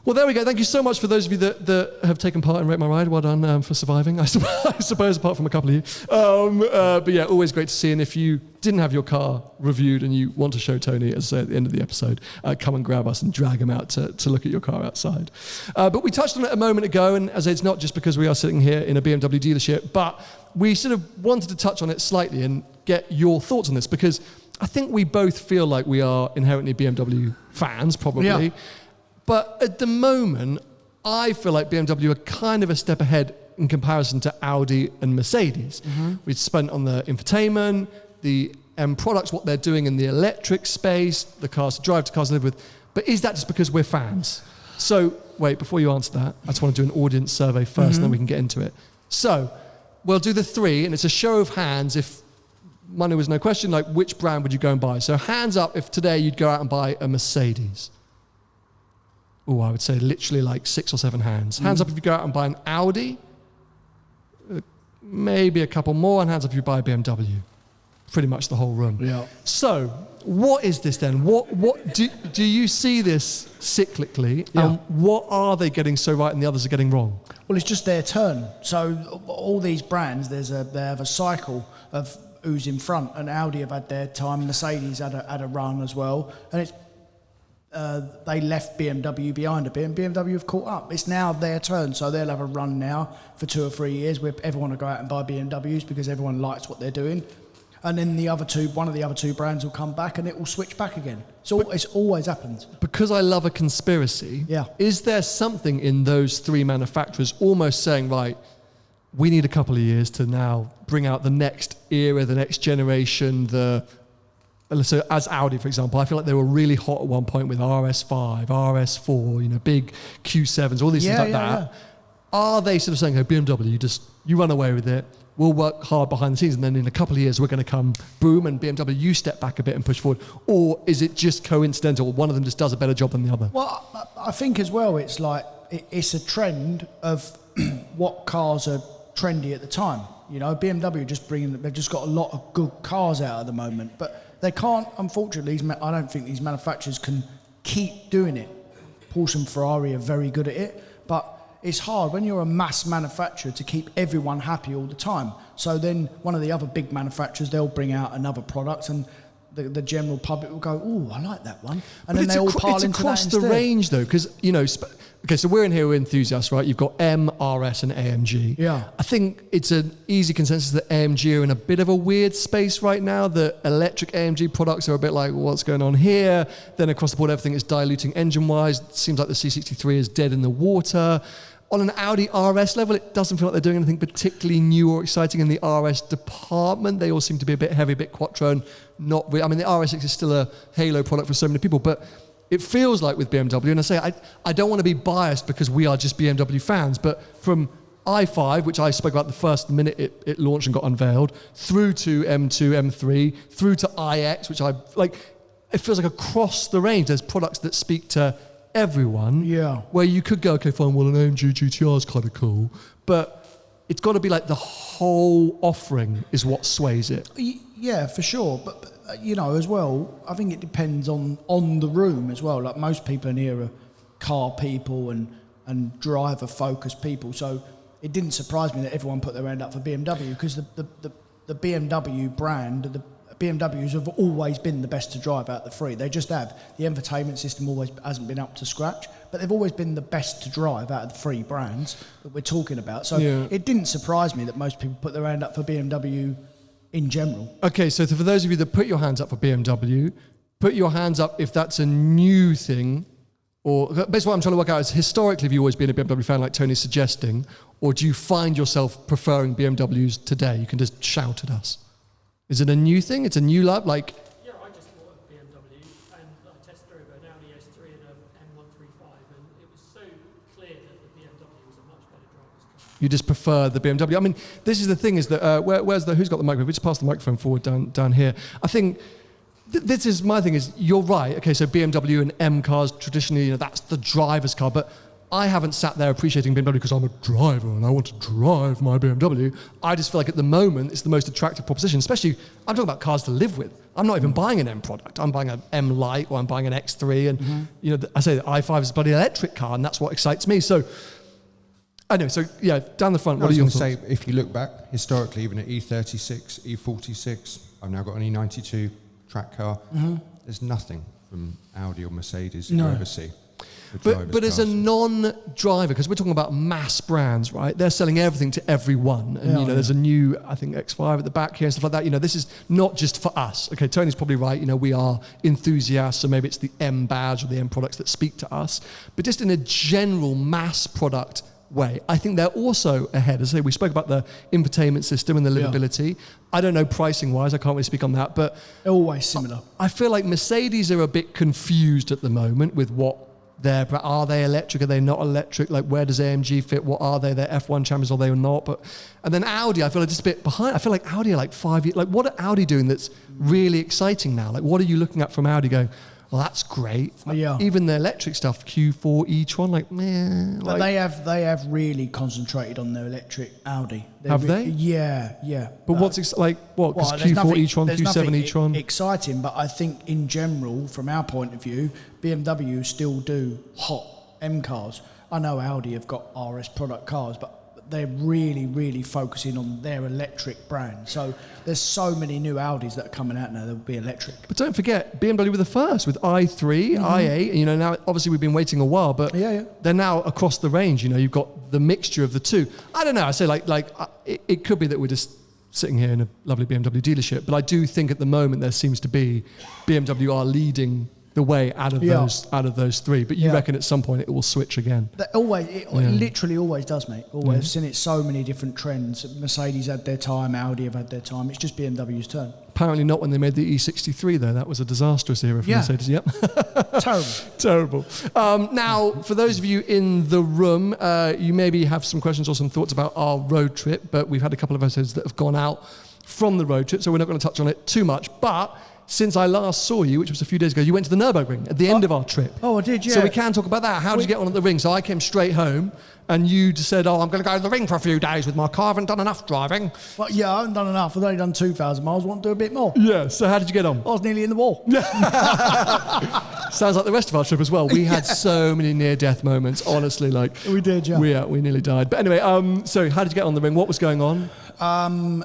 S1: Well, there we go. Thank you so much for those of you that have taken part in Rate My Ride. Well done for surviving, I suppose, apart from a couple of you. But yeah, always great to see. And if you didn't have your car reviewed and you want to show Tony, as I say at the end of the episode, come and grab us and drag him out to look at your car outside. But we touched on it a moment ago, and as it's not just because we are sitting here in a BMW dealership, but we sort of wanted to touch on it slightly and get your thoughts on this, because I think we both feel like we are inherently BMW fans, probably. Yeah. But at the moment, I feel like BMW are kind of a step ahead in comparison to Audi and Mercedes. Mm-hmm. We've spent on the infotainment, the end products, what they're doing in the electric space, the cars to drive, to cars to live with. But is that just because we're fans? So, wait, before you answer that, I just want to do an audience survey first, and then we can get into it. So, we'll do the three, and it's a show of hands. If money was no question, which brand would you go and buy? So, hands up if today you'd go out and buy a Mercedes. Oh, I would say literally 6 or 7 hands. Hands up if you go out and buy an Audi. Maybe a couple more. And hands up if you buy a BMW. Pretty much the whole room. Yeah. So, what is this then? What do you see this cyclically? Yeah. And what are they getting so right and the others are getting wrong?
S2: Well, it's just their turn. So all these brands, they have a cycle of who's in front. And Audi have had their time. Mercedes had a run as well. And it's they left BMW behind a bit, and BMW have caught up. It's now their turn, so they'll have a run now for 2 or 3 years where everyone will go out and buy BMWs because everyone likes what they're doing. And then one of the other two brands will come back and it will switch back again. So it's always happens.
S1: Because I love a conspiracy, is there something in those 3 manufacturers almost saying, right, we need a couple of years to now bring out the next era, the next generation, so as Audi, for example, I feel like they were really hot at one point with RS5, RS4, big Q7s, all these things like that. Yeah. Are they sort of saying, hey, BMW, you run away with it, we'll work hard behind the scenes, and then in a couple of years we're going to come boom, and BMW, you step back a bit and push forward? Or is it just coincidental, one of them just does a better job than the other?
S2: Well, I think as well, it's it's a trend of what cars are trendy at the time. BMW they've just got a lot of good cars out at the moment, but they can't, unfortunately, I don't think these manufacturers can keep doing it. Porsche and Ferrari are very good at it, but it's hard when you're a mass manufacturer to keep everyone happy all the time. So then one of the other big manufacturers, they'll bring out another product and the general public will go, oh, I like that one. And then they all pile into that instead.
S1: It's across the range, though, because, okay, so we're in here, we're enthusiasts, right? You've got M, RS, and AMG. Yeah. I think it's an easy consensus that AMG are in a bit of a weird space right now. The electric AMG products are a bit like, what's going on here? Then across the board, everything is diluting engine-wise. It seems like the C63 is dead in the water. On an Audi RS level, it doesn't feel like they're doing anything particularly new or exciting in the RS department. They all seem to be a bit heavy, a bit quattro, and not really. I mean, the RS6 is still a halo product for so many people, but it feels like with BMW, and I say I don't want to be biased because we are just BMW fans, but from i5, which I spoke about the first minute it launched and got unveiled, through to M2, M3, through to iX, which I like. It feels like across the range, there's products that speak to everyone.
S2: Yeah.
S1: Where you could go, okay, fine, well, an AMG GTR is kind of cool, but it's got to be like the whole offering is what sways it.
S2: Yeah, for sure. But you know, as well, I think it depends on the room as well. Like most people in here are car people and driver-focused people. So it didn't surprise me that everyone put their hand up for BMW because the BMW brand, the BMWs have always been the best to drive out the three. They just have. The infotainment system always hasn't been up to scratch, but they've always been the best to drive out of the three brands that we're talking about. So it didn't surprise me that most people put their hand up for BMW in general.
S1: Okay, so for those of you that put your hands up for BMW, put your hands up if that's a new thing, or basically what I'm trying to work out is historically have you always been a BMW fan like Tony's suggesting, or do you find yourself preferring BMWs today? You can just shout at us. Is it a new thing? It's a new love? Like,
S17: yeah, I just bought a BMW and I tested drove an Audi S3 and an M135 and it was so clear that the BMW was a much better driver's car.
S1: you just prefer the BMW. I mean, this is the thing is that, who's got the microphone? We just pass the microphone forward down here. I think this is my thing is, you're right. Okay, so BMW and M cars, traditionally, you know, that's the driver's car, but I haven't sat there appreciating BMW because I'm a driver and I want to drive my BMW. I just feel like at the moment it's the most attractive proposition, especially, I'm talking about cars to live with. I'm not even buying an M product. I'm buying an M Lite or I'm buying an X3 and, you know, I say the i5 is a bloody electric car and that's what excites me. So, I know, so yeah, down the front, what are your thoughts?
S18: I was going to say, if you look back, historically, even at E36, E46, I've now got an E92 track car. There's nothing from Audi or Mercedes that you ever see.
S1: But as a non-driver, because we're talking about mass brands, right? They're selling everything to everyone. And, you know, there's a new, I think, X5 at the back here and stuff like that. You know, this is not just for us. Okay, Tony's probably right. You know, we are enthusiasts, so maybe it's the M badge or the M products that speak to us. But just in a general mass product way, I think they're also ahead. As I say, we spoke about the infotainment system and the livability. I don't know pricing-wise. I can't really speak on that. But
S2: they're always similar.
S1: I feel like Mercedes are a bit confused at the moment with what are they electric? Are they not electric? Like, where does AMG fit? What are they? They're F1 champions, or they are not? And then Audi, I feel like just a bit behind. I feel like Audi are like 5 years. Like, what are Audi doing that's really exciting now? Like, what are you looking at from Audi going, well, that's great. Like, even the electric stuff, Q4, e-tron, like, man.
S2: But they have really concentrated on their electric Audi.
S1: Have they?
S2: Yeah.
S1: But what's like, what? Because Q4 e-tron, Q7 e-tron.
S2: Exciting, but I think in general, from our point of view, BMW still do hot M cars. I know Audi have got RS product cars, but they're really, really focusing on their electric brand. So there's so many new Audis that are coming out now that will be electric.
S1: But don't forget, BMW were the first with i3, i8. You know, now obviously we've been waiting a while, but they're now across the range. You know, you've got the mixture of the two. I don't know. I say it could be that we're just sitting here in a lovely BMW dealership, but I do think at the moment there seems to be BMW are leading the way out of those three. But you reckon at some point it will switch again?
S2: It literally always does, mate. Always. I've seen it so many different trends. Mercedes had their time, Audi have had their time. It's just BMW's turn.
S1: Apparently not when they made the E63 though. That was a disastrous era for Mercedes. Yep. Terrible. Now, for those of you in the room, you maybe have some questions or some thoughts about our road trip, but we've had a couple of episodes that have gone out from the road trip, so we're not going to touch on it too much. But since I last saw you, which was a few days ago, you went to the Nurburgring at the end of our trip.
S2: Oh, I did, yeah.
S1: So we can talk about that. How did you get on at the ring? So I came straight home, and you just said, I'm going to go to the ring for a few days with my car. I haven't done enough driving.
S2: Well, yeah, I haven't done enough. I've only done 2,000 miles. I want to do a bit more.
S1: Yeah, so how did you get on?
S2: I was nearly in the wall.
S1: Sounds like the rest of our trip as well. We had so many near-death moments, honestly. Like
S2: we did, yeah.
S1: We nearly died. But anyway, so how did you get on the ring? What was going on?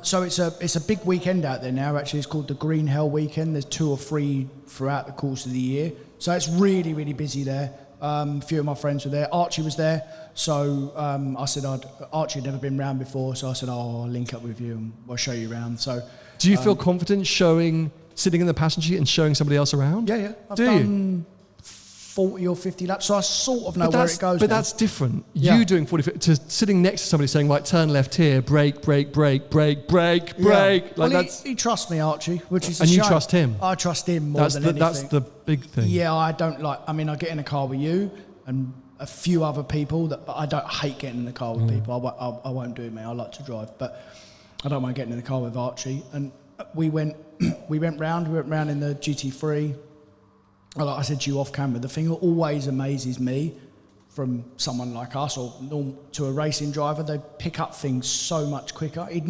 S2: So it's a big weekend out there now. Actually, it's called the Green Hell Weekend. There's 2 or 3 throughout the course of the year. So it's really, really busy there. A few of my friends were there. Archie was there. So I said Archie had never been round before. So I said, I'll link up with you and I'll show you around. So
S1: do you feel confident sitting in the passenger seat and showing somebody else around?
S2: Yeah. I've done 40 or 50 laps, so I sort of know where it goes.
S1: But that's different. You doing 40 to sitting next to somebody saying, right, turn left here, brake.
S2: Well, he trusts me, Archie, which is a shame.
S1: And you trust him?
S2: I trust him more than anything.
S1: That's the big thing.
S2: Yeah, I don't I get in a car with you, and a few other people that, but I don't hate getting in the car with people. I won't do it, mate. I like to drive, but I don't mind getting in the car with Archie. And we went round in the GT3. Like I said to you off camera, the thing that always amazes me from someone like us or to a racing driver, they pick up things so much quicker. He'd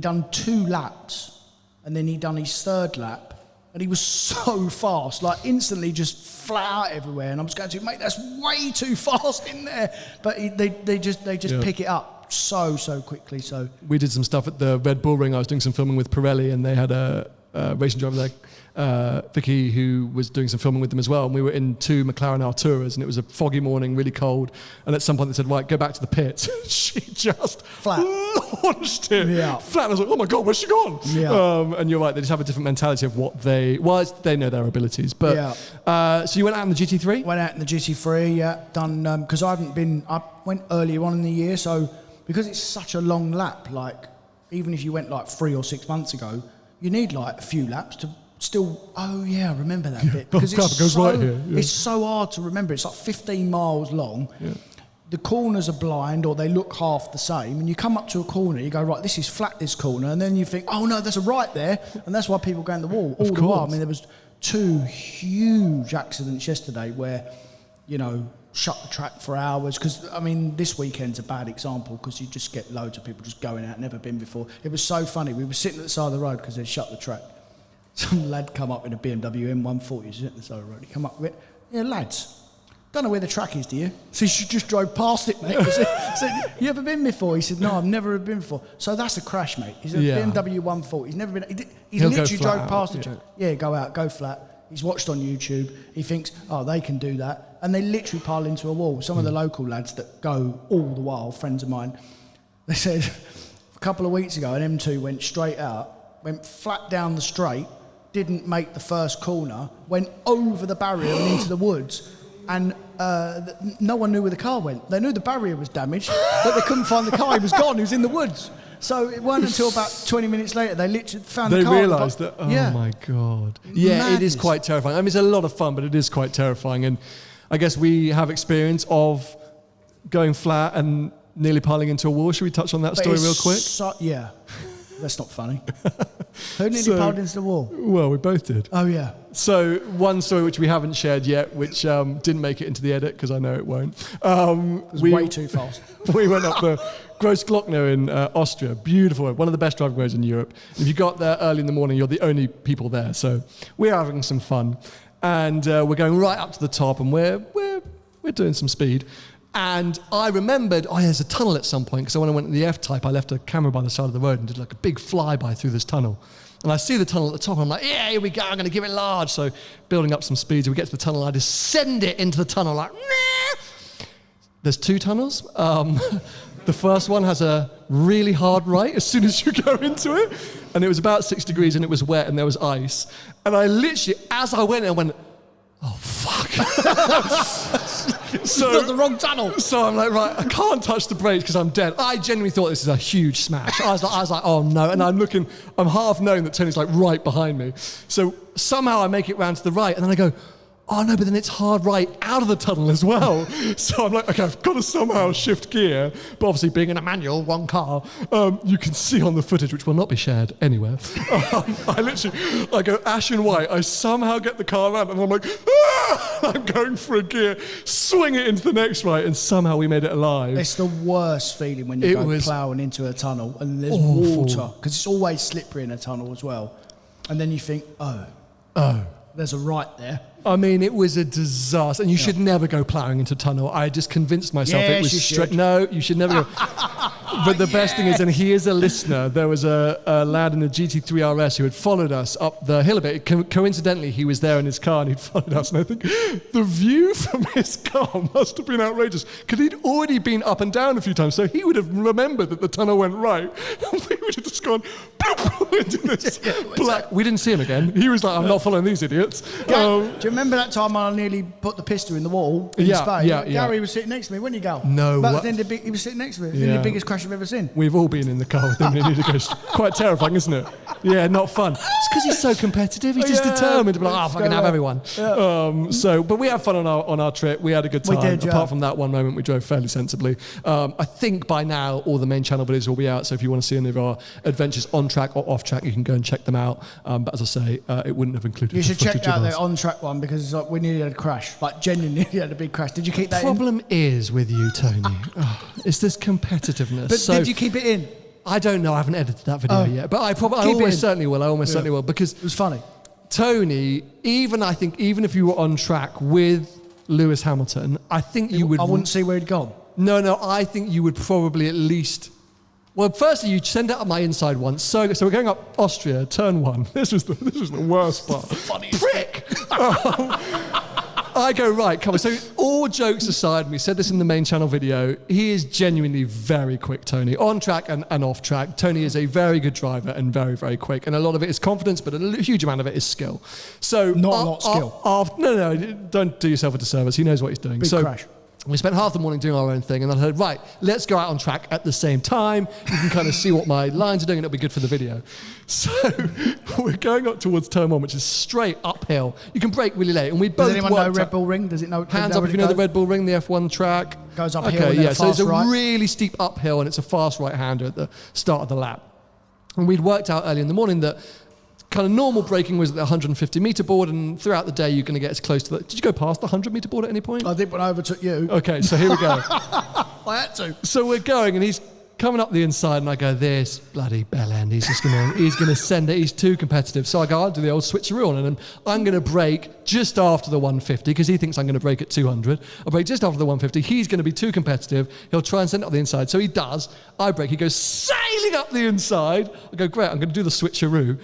S2: done 2 laps, and then he'd done his 3rd lap, and he was so fast, like instantly just flat out everywhere. And I was going to, mate, that's way too fast in there. But they just pick it up so quickly. So
S1: we did some stuff at the Red Bull Ring. I was doing some filming with Pirelli, and they had a racing driver there, Vicky, who was doing some filming with them as well. And we were in 2 McLaren Arturas, and it was a foggy morning, really cold. And at some point they said, right, go back to the pits. She just launched it flat. And I was like, oh my God, where's she gone? Yeah. And you're right, they just have a different mentality of what they know their abilities. But so you went out in the GT3?
S2: Went out in the GT3, done, because I went earlier on in the year, so because it's such a long lap, like even if you went like 3 or 6 months ago, you need like a few laps to still, I remember that bit. Because it's so hard to remember. It's like 15 miles long. Yeah. The corners are blind, or they look half the same, and you come up to a corner, you go, right, this is flat, this corner, and then you think, oh no, there's a right there, and that's why people go in the wall all the while. I mean, there was 2 huge accidents yesterday where, shut the track for hours, because, I mean, this weekend's a bad example, because you just get loads of people just going out, never been before. It was so funny. We were sitting at the side of the road because they shut the track. Some lad come up in a BMW M140, sitting at the side of the road. He come up with it. Yeah, lads, don't know where the track is, do you? So you just drove past it, mate. I said, you ever been before? He said, no, I've never been before. So that's a crash, mate. He's a BMW 140. He's never been. He literally drove past it. Yeah, go out, go flat. He's watched on YouTube. He thinks, they can do that. And they literally pile into a wall. Some of the local lads that go all the while, friends of mine, they said a couple of weeks ago, an M2 went straight out, went flat down the straight, didn't make the first corner, went over the barrier and into the woods. And no one knew where the car went. They knew the barrier was damaged, but they couldn't find the car. He was gone. He was in the woods. So it wasn't until about 20 minutes later they literally found the car.
S1: They realised that, my God. Yeah, Madness. It is quite terrifying. I mean, it's a lot of fun, but it is quite terrifying. And I guess we have experience of going flat and nearly piling into a wall. Should we touch on that story real quick?
S2: Yeah. That's not funny. Who nearly piled into the wall?
S1: Well, we both did.
S2: Oh, yeah.
S1: So one story which we haven't shared yet, which didn't make it into the edit because I know it won't. It
S2: was way too fast.
S1: We went up the Großglockner in Austria. Beautiful. One of the best driving roads in Europe. If you got there early in the morning, you're the only people there. So we're having some fun. And we're going right up to the top, and we're doing some speed. And I remembered, there's a tunnel at some point, because when I went to the F-Type, I left a camera by the side of the road and did like a big flyby through this tunnel. And I see the tunnel at the top, and I'm like, yeah, here we go, I'm going to give it large. So building up some speed, so we get to the tunnel, I descend it into the tunnel like, nah! There's 2 tunnels. The first one has a really hard right as soon as you go into it. And it was about 6 degrees, and it was wet, and there was ice. And I literally, as I went, oh, fuck.
S2: So got the wrong tunnel.
S1: So I'm like, right, I can't touch the brakes because I'm dead. I genuinely thought this is a huge smash. I was like, oh no. And I'm half knowing that Tony's like right behind me. So somehow I make it round to the right, and then I go, oh no, but then it's hard right out of the tunnel as well. So I'm like, okay, I've got to somehow shift gear. But obviously being in a manual, one car, you can see on the footage, which will not be shared anywhere. I go ashen white. I somehow get the car around, and I'm like, I'm going for a gear, swing it into the next right, and somehow we made it alive.
S2: It's the worst feeling when you go ploughing into a tunnel and there's water, because it's always slippery in a tunnel as well. And then you think, there's a right there.
S1: I mean, it was a disaster, and you should never go ploughing into a tunnel. I just convinced myself it was straight. No, you should never go. But the best thing is, and he is a listener, there was a lad in the GT3 RS who had followed us up the hill a bit. Coincidentally, he was there in his car and he'd followed us, and I think the view from his car must have been outrageous, because he'd already been up and down a few times, so he would have remembered that the tunnel went right, and we would have just gone into this black. We didn't see him again. He was like, I'm not following these idiots.
S2: Do you remember that time I nearly put the pistol in the wall in Spain? Gary was sitting next to me, wasn't he, Gal?
S1: No.
S2: He was sitting next to me. It was in the biggest crash crash I've ever seen.
S1: We've all been in the car with him and he goes, quite terrifying, isn't it? Yeah, not fun. It's because he's so competitive. He's just determined to be like, oh, fucking have everyone. But we had fun on our trip. We had a good time.
S2: We did,
S1: Apart from that one moment, we drove fairly sensibly. I think by now all the main channel videos will be out. So if you want to see any of our adventures on track or off track, you can go and check them out. But as I say, it wouldn't have included.
S2: You
S1: the
S2: should check
S1: footage
S2: out
S1: of
S2: the
S1: us.
S2: on-track one because it's like we nearly had a crash. Like genuinely had a big crash. Did you keep that in?
S1: Problem is with you, Tony, it's this competitiveness.
S2: But did you keep it in?
S1: I don't know. I haven't edited that video yet, but I almost certainly will. I almost certainly will because
S2: it was funny.
S1: Tony, even if you were on track with Lewis Hamilton, I think you would.
S2: I wouldn't see where he'd gone.
S1: No. I think you would probably at least. Well, firstly, you'd send it up my inside once. So we're going up Austria, turn 1. This was the worst part.
S2: Funniest
S1: prick. I go, right, come on. So all jokes aside, and we said this in the main channel video, he is genuinely very quick, Tony. On track and off track. Tony is a very good driver and very, very quick. And a lot of it is confidence, but a huge amount of it is skill. So
S2: not a lot of skill.
S1: No, don't do yourself a disservice. He knows what he's doing.
S2: Big crash.
S1: We spent half the morning doing our own thing, and then I heard, right, let's go out on track at the same time. You can kind of see what my lines are doing, and it'll be good for the video. So we're going up towards turn 1, which is straight uphill. You can brake really late, and we both.
S2: Does anyone know Red Bull Ring? Does it know?
S1: Hands up if you know the Red Bull Ring, the F1 track.
S2: Goes uphill. Okay,
S1: so it's a
S2: right.
S1: really steep uphill, and it's a fast right-hander at the start of the lap. And we'd worked out early in the morning that kind of normal braking was at the 150-meter board, and throughout the day you're going to get as close to the... Did you go past the 100-meter board at any point?
S2: I did when I overtook you.
S1: Okay, so here we go.
S2: I had to.
S1: So we're going, and he's coming up the inside, and I go, this bloody bell end, he's going to send it, he's too competitive. So I go, I'll do the old switcheroo on, and I'm going to brake just after the 150, because he thinks I'm going to brake at 200. I'll brake just after the 150, he's going to be too competitive, he'll try and send it up the inside. So he does, I brake, he goes sailing up the inside. I go, great, I'm going to do the switcheroo.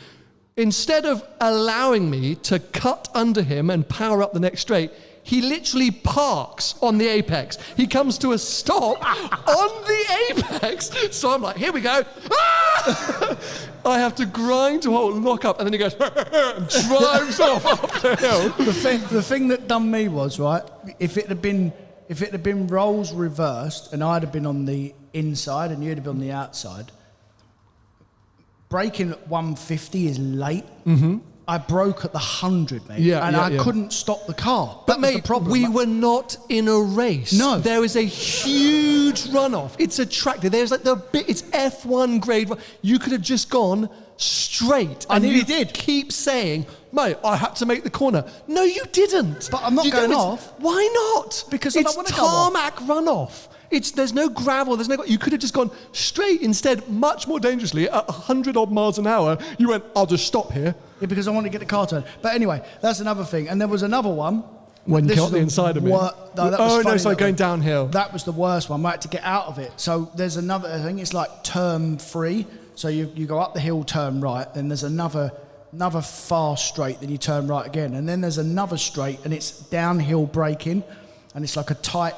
S1: Instead of allowing me to cut under him and power up the next straight, he literally parks on the apex. He comes to a stop on the apex. So I'm like, here we go. Ah! I have to grind to hold, lock up, and then he goes, and drives off up the hill.
S2: The thing that done me was, right, if it had been roles reversed and I'd have been on the inside and you'd have been on the outside, braking at 150 is late. Mm-hmm. I broke at the 100, mate. I couldn't stop the car.
S1: But mate, we were not in a race.
S2: No.
S1: There is a huge runoff. It's a track. There's like it's F1 grade 1. You could have just gone straight.
S2: I nearly did.
S1: Keep saying, mate, I had to make the corner. No, you didn't.
S2: But I'm not going off.
S1: Why not?
S2: Because I
S1: it's
S2: don't want to go off.
S1: tarmac runoff. There's no gravel, you could have just gone straight. Instead, much more dangerously, at 100 odd miles an hour, you went, I'll just stop here.
S2: Yeah, because I want to get the car turned. But anyway, that's another thing. And there was another one.
S1: When you got the inside of me. Going downhill.
S2: That was the worst one. I had to get out of it. So there's another, I think it's like turn 3. So you go up the hill, turn right, then there's another fast straight, then you turn right again. And then there's another straight, and it's downhill braking, and it's like a tight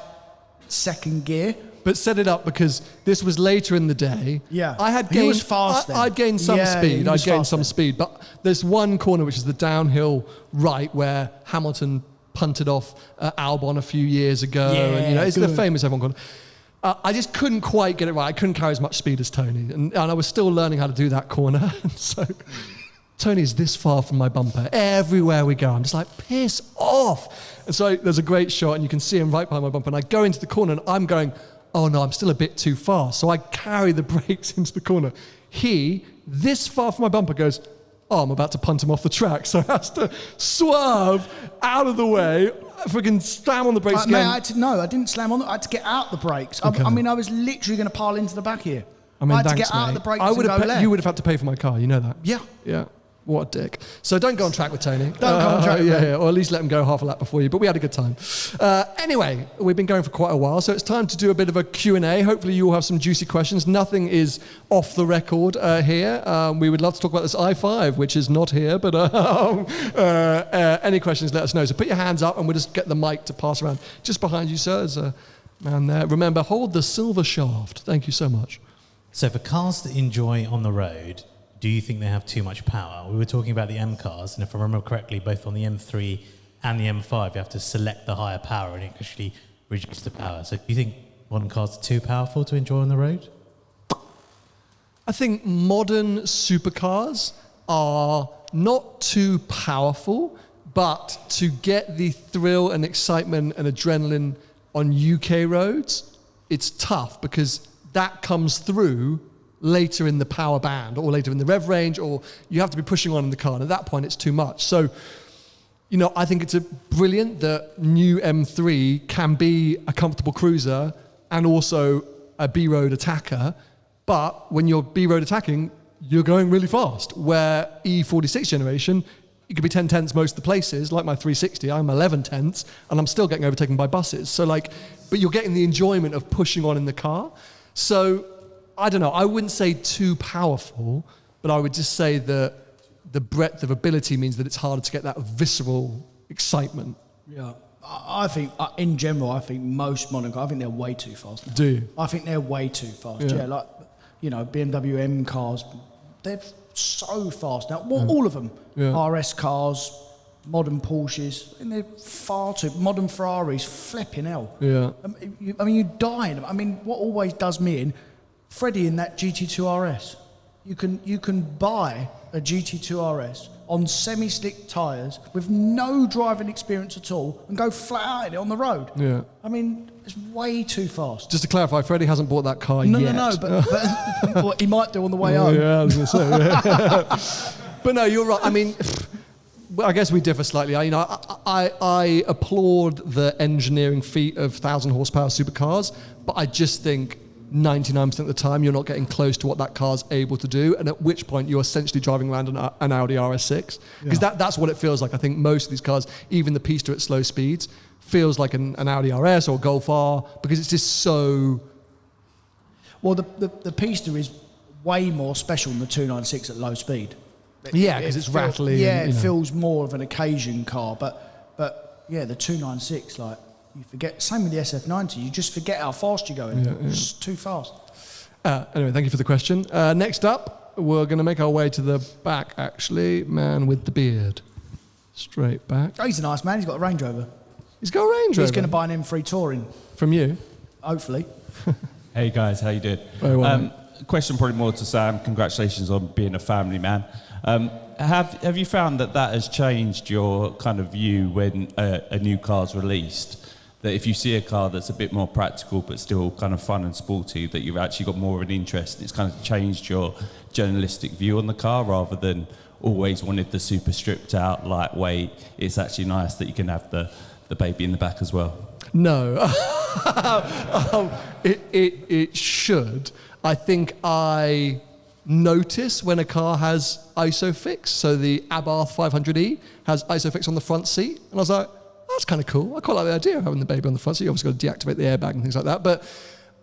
S2: second gear.
S1: But set it up because this was later in the day.
S2: Yeah.
S1: I had gained,
S2: he was fast then.
S1: I'd gained some speed. I'd gained some speed. But there's one corner, which is the downhill right, where Hamilton punted off Albon a few years ago.
S2: Yeah,
S1: and, it's the famous F1 corner. I just couldn't quite get it right. I couldn't carry as much speed as Tony. And I was still learning how to do that corner. So Tony's this far from my bumper. Everywhere we go, I'm just like, piss off. And so there's a great shot, and you can see him right behind my bumper. And I go into the corner, and I'm going, oh no, I'm still a bit too fast. So I carry the brakes into the corner. He, this far from my bumper, goes, oh, I'm about to punt him off the track. So I has to swerve out of the way, freaking slam on the brakes again.
S2: I didn't slam on. I had to get out the brakes. Okay. I mean, I was literally going to pile into the back here. I had to get out of the brakes and go left.
S1: You would have had to pay for my car, you know that?
S2: Yeah.
S1: Yeah. What a dick. So don't go on track with Tony.
S2: Don't go on track with me.
S1: Or at least let him go half a lap before you. But we had a good time. Anyway, we've been going for quite a while, so it's time to do a bit of a Q&A. Hopefully you all have some juicy questions. Nothing is off the record here. We would love to talk about this i5, which is not here, but any questions, let us know. So put your hands up and we'll just get the mic to pass around. Just behind you, sir, there's a man there. Remember, hold the silver shaft. Thank you so much.
S19: So for cars that enjoy on the road, do you think they have too much power? We were talking about the M cars, and if I remember correctly, both on the M3 and the M5, you have to select the higher power and it actually reduces the power. So do you think modern cars are too powerful to enjoy on the road?
S1: I think modern supercars are not too powerful, but to get the thrill and excitement and adrenaline on UK roads, it's tough because that comes through later in the power band or later in the rev range, or you have to be pushing on in the car. And at that point, it's too much. So, you know, I think it's brilliant that new M3 can be a comfortable cruiser and also a B-road attacker. But when you're B-road attacking, you're going really fast. Where E46 generation, it could be 10 tenths most of the places. Like my 360, I'm 11 tenths, and I'm still getting overtaken by buses. So like, but you're getting the enjoyment of pushing on in the car. So I don't know. I wouldn't say too powerful, but I would just say that the breadth of ability means that it's harder to get that visceral excitement.
S2: Yeah. I think, in general, I think most modern cars, I think they're way too fast now.
S1: Do you?
S2: I think they're way too fast. Yeah, like, you know, BMW M cars, they're so fast now. Well, all of them.
S1: Yeah.
S2: RS cars, modern Porsches, and they're far too... Modern Ferraris, flipping hell.
S1: Yeah.
S2: I mean, you die in them. I mean, what always does me in, Freddie in that GT2 RS, you can buy a GT2 RS on semi-slick tyres with no driving experience at all and go flat out in it on the road.
S1: Yeah.
S2: I mean, it's way too fast.
S1: Just to clarify, Freddie hasn't bought that car
S2: No,
S1: yet.
S2: but well, he might do on the way home.
S1: Yeah, I was going to say. Yeah. But no, you're right. I mean, I guess we differ slightly. I applaud the engineering feat of 1,000 horsepower supercars, but I just think 99% of the time you're not getting close to what that car's able to do, and at which point you're essentially driving around an Audi RS6. Because that's what it feels like. I think most of these cars, even the Pista at slow speeds, feels like an Audi RS or Golf R, because it's just so...
S2: Well, the Pista is way more special than the 296 at low speed.
S1: Yeah, because it's rattly.
S2: Yeah,
S1: and,
S2: it feels more of an occasion car. But yeah, the 296, like, you forget. Same with the SF90. You just forget how fast you're going. It's too fast.
S1: Anyway, thank you for the question. Next up, we're going to make our way to the back, actually. Man with the beard. Straight back.
S2: Oh, he's a nice man. He's got a Range Rover.
S1: He's got a Range Rover?
S2: He's going to buy an M3 Touring.
S1: From you?
S2: Hopefully.
S16: Hey guys, how you doing?
S1: Very well.
S16: Question probably more to Sam. Congratulations on being a family man. Have you found that has changed your kind of view when a new car's released? That if you see a car that's a bit more practical but still kind of fun and sporty, that you've actually got more of an interest? It's kind of changed your journalistic view on the car rather than always wanted the super stripped out, lightweight. It's actually nice that you can have the baby in the back as well.
S1: No. It should. I think I notice when a car has ISOFIX. So the Abarth 500e has ISOFIX on the front seat. And I was like, that's kind of cool. I quite like the idea of having the baby on the front seat. You obviously got to deactivate the airbag and things like that. But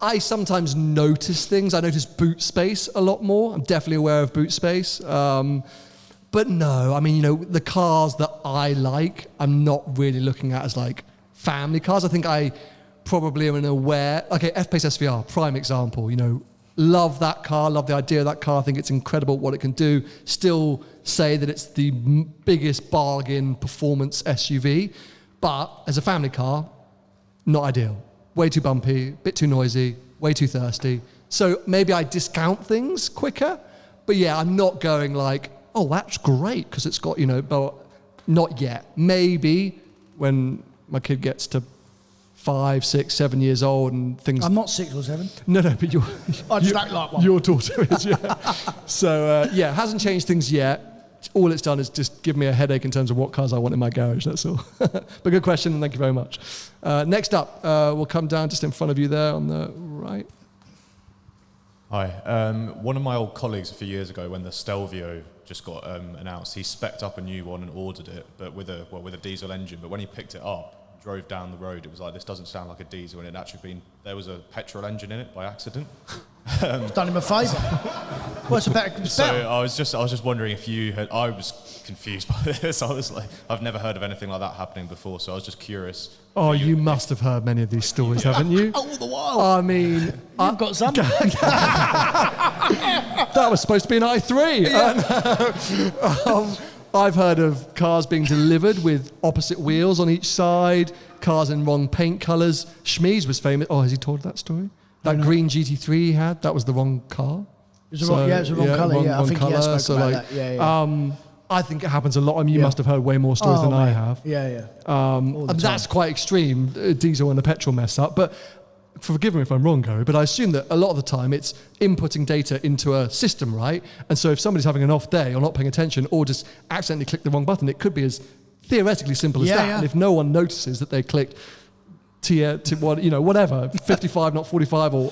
S1: I sometimes notice things. I notice boot space a lot more. I'm definitely aware of boot space. But no, I mean, you know, the cars that I like, I'm not really looking at as like family cars. I think I probably am aware. Okay, F-Pace SVR, prime example. You know, love that car, love the idea of that car. I think it's incredible what it can do. Still say that it's the biggest bargain performance SUV. But as a family car, not ideal. Way too bumpy, bit too noisy, way too thirsty. So maybe I discount things quicker. But yeah, I'm not going like, oh, that's great because it's got, you know, but not yet. Maybe when my kid gets to 5, 6, 7 years old and things...
S2: I'm not 6 or 7.
S1: No, but you're...
S2: I just act like one.
S1: Your daughter is, yeah. So, yeah, hasn't changed things yet. All it's done is just give me a headache in terms of what cars I want in my garage, that's all. But good question, and thank you very much. Next up, we'll come down just in front of you there on the right.
S20: Hi. One of my old colleagues a few years ago, when the Stelvio just got announced, he spec'd up a new one and ordered it, but with a diesel engine. But when he picked it up, drove down the road, it was like, this doesn't sound like a diesel, and it actually there was a petrol engine in it by accident.
S2: It's done him a favour. What's the better?
S20: So I was just wondering if you had. I was confused by this. I was like, I've never heard of anything like that happening before, so I was just curious.
S1: Oh, you must have heard many of these stories, haven't you?
S2: All the while.
S1: I mean,
S2: I've got some.
S1: That was supposed to be an i3. Yeah. I've heard of cars being delivered with opposite wheels on each side, cars in wrong paint colours. Schmeez was famous. Oh, has he told that story? That green GT3 he had, that was the wrong car.
S2: It was the wrong colour. Yeah, I think he has spoken about that. Yeah.
S1: I think it happens a lot. I mean, you must have heard way more stories than I have.
S2: Yeah.
S1: And that's quite extreme, diesel and the petrol mess up. But forgive me if I'm wrong, Gary, but I assume that a lot of the time it's inputting data into a system, right? And so if somebody's having an off day or not paying attention or just accidentally clicked the wrong button, it could be as theoretically simple as that.
S2: Yeah.
S1: And if no one notices that they clicked whatever, 55, not 45, or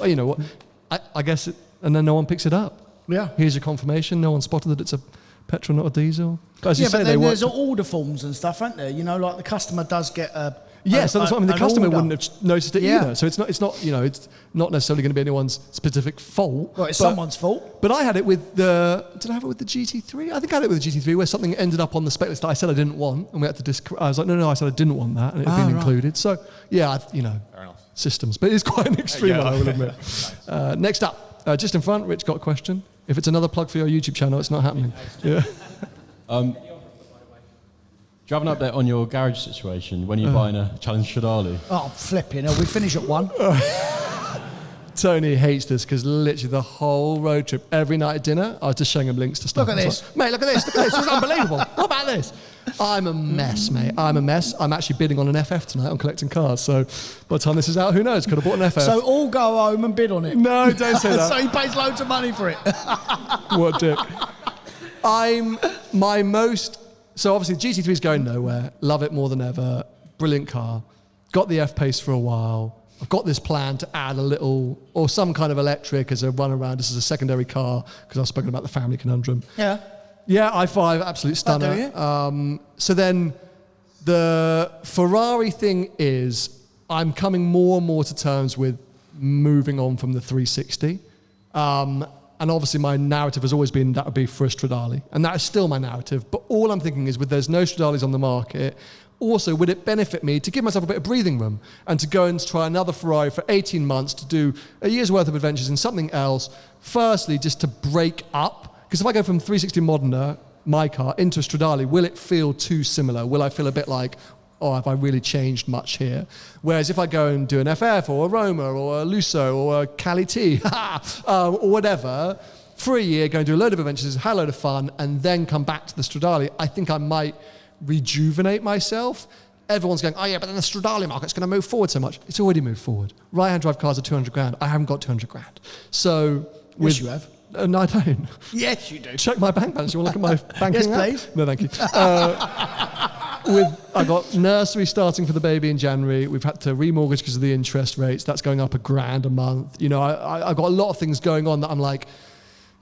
S1: I guess, and then no one picks it up.
S2: Yeah.
S1: Here's your confirmation. No one spotted that it's a petrol, not a diesel. As you say,
S2: but then there's order forms and stuff, aren't there? Like the customer does get a.
S1: So that's what I mean. The customer
S2: order.
S1: wouldn't have noticed it either. So it's not it's not necessarily going to be anyone's specific fault.
S2: Well, it's someone's fault.
S1: But I had it with did I have it with the GT3? I think I had it with the GT3 where something ended up on the spec list that I said I didn't want, and we had to I was like, no, I said I didn't want that, and it had been included. So yeah,
S20: Fair enough.
S1: systems, but it's quite an extreme one, I will admit. Next up, just in front, Rich got a question. If it's another plug for your YouTube channel, it's not happening. Yeah.
S21: Do you have an update on your garage situation when you're buying a Challenge Stradale?
S2: Oh, flipping hell. We finish at 1.
S1: Tony hates this because literally the whole road trip, every night at dinner, I was just showing him links to stuff.
S2: Look at this.
S1: Like, mate, look at this. This is unbelievable. What about this? I'm a mess, mate. I'm a mess. I'm actually bidding on an FF tonight on collecting cars. So by the time this is out, who knows? Could have bought an FF.
S2: So all go home and bid on it.
S1: No, don't say that.
S2: So he pays loads of money for it.
S1: What a dick. So obviously GT3 is going nowhere. Love it more than ever. Brilliant car. Got the F-Pace for a while. I've got this plan to add a little, or some kind of electric as a run around. This is a secondary car because I've spoken about the family conundrum.
S2: Yeah.
S1: Yeah, i5, absolute stunner. So then the Ferrari thing is I'm coming more and more to terms with moving on from the 360. And obviously my narrative has always been that would be for a Stradale. And that is still my narrative. But all I'm thinking is with there's no Stradales on the market, also would it benefit me to give myself a bit of breathing room and to go and try another Ferrari for 18 months to do a year's worth of adventures in something else. Firstly, just to break up. Because if I go from 360 Modena, my car, into a Stradale, will it feel too similar? Will I feel a bit like, oh, have I really changed much here? Whereas if I go and do an FF or a Roma or a Lusso or a Cali T or whatever, for a year, go and do a load of adventures, have a load of fun, and then come back to the Stradale, I think I might rejuvenate myself. Everyone's going, oh yeah, but then the Stradale market's going to move forward so much. It's already moved forward. Right-hand drive cars are 200 grand. I haven't got 200 grand. So
S2: yes, you have.
S1: No, I don't.
S2: Yes, you do.
S1: Check my bank balance. You want to look at my banking
S2: Yes,
S1: app?
S2: please.
S1: No, thank you. I got nursery starting for the baby in January. We've had to remortgage because of the interest rates. That's going up £1,000 a month. I've got a lot of things going on that I'm like,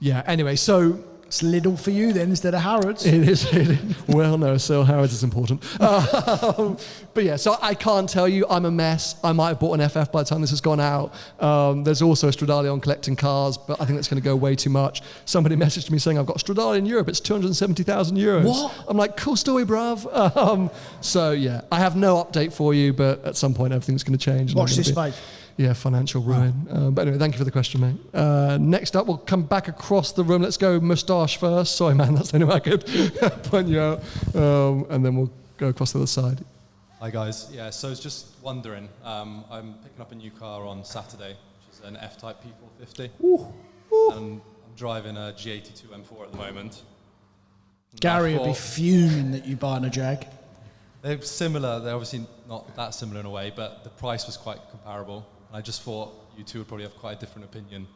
S1: yeah. Anyway, so
S2: it's Lidl for you then instead of Harrods.
S1: It is. Well, no, so Harrods is important. But yeah, so I can't tell you. I'm a mess. I might have bought an FF by the time this has gone out. There's also a Stradale on collecting cars, but I think that's going to go way too much. Somebody messaged me saying, I've got a Stradale in Europe. It's 270,000 euros.
S2: What?
S1: I'm like, cool story, bruv. So yeah, I have no update for you, but at some point everything's going to change.
S2: Watch this space.
S1: Yeah, financial ruin. But anyway, thank you for the question, mate. Next up, we'll come back across the room. Let's go moustache first. Sorry, man, that's the only way I could point you out. And then we'll go across the other side.
S22: Hi, guys. Yeah, so I was just wondering, I'm picking up a new car on Saturday, which is an F-Type P450. And I'm driving a G82 M4 at the moment.
S2: Gary would be fuming that you're buying a Jag.
S22: They're similar. They're obviously not that similar in a way, but the price was quite comparable. And I just thought you two would probably have quite a different opinion.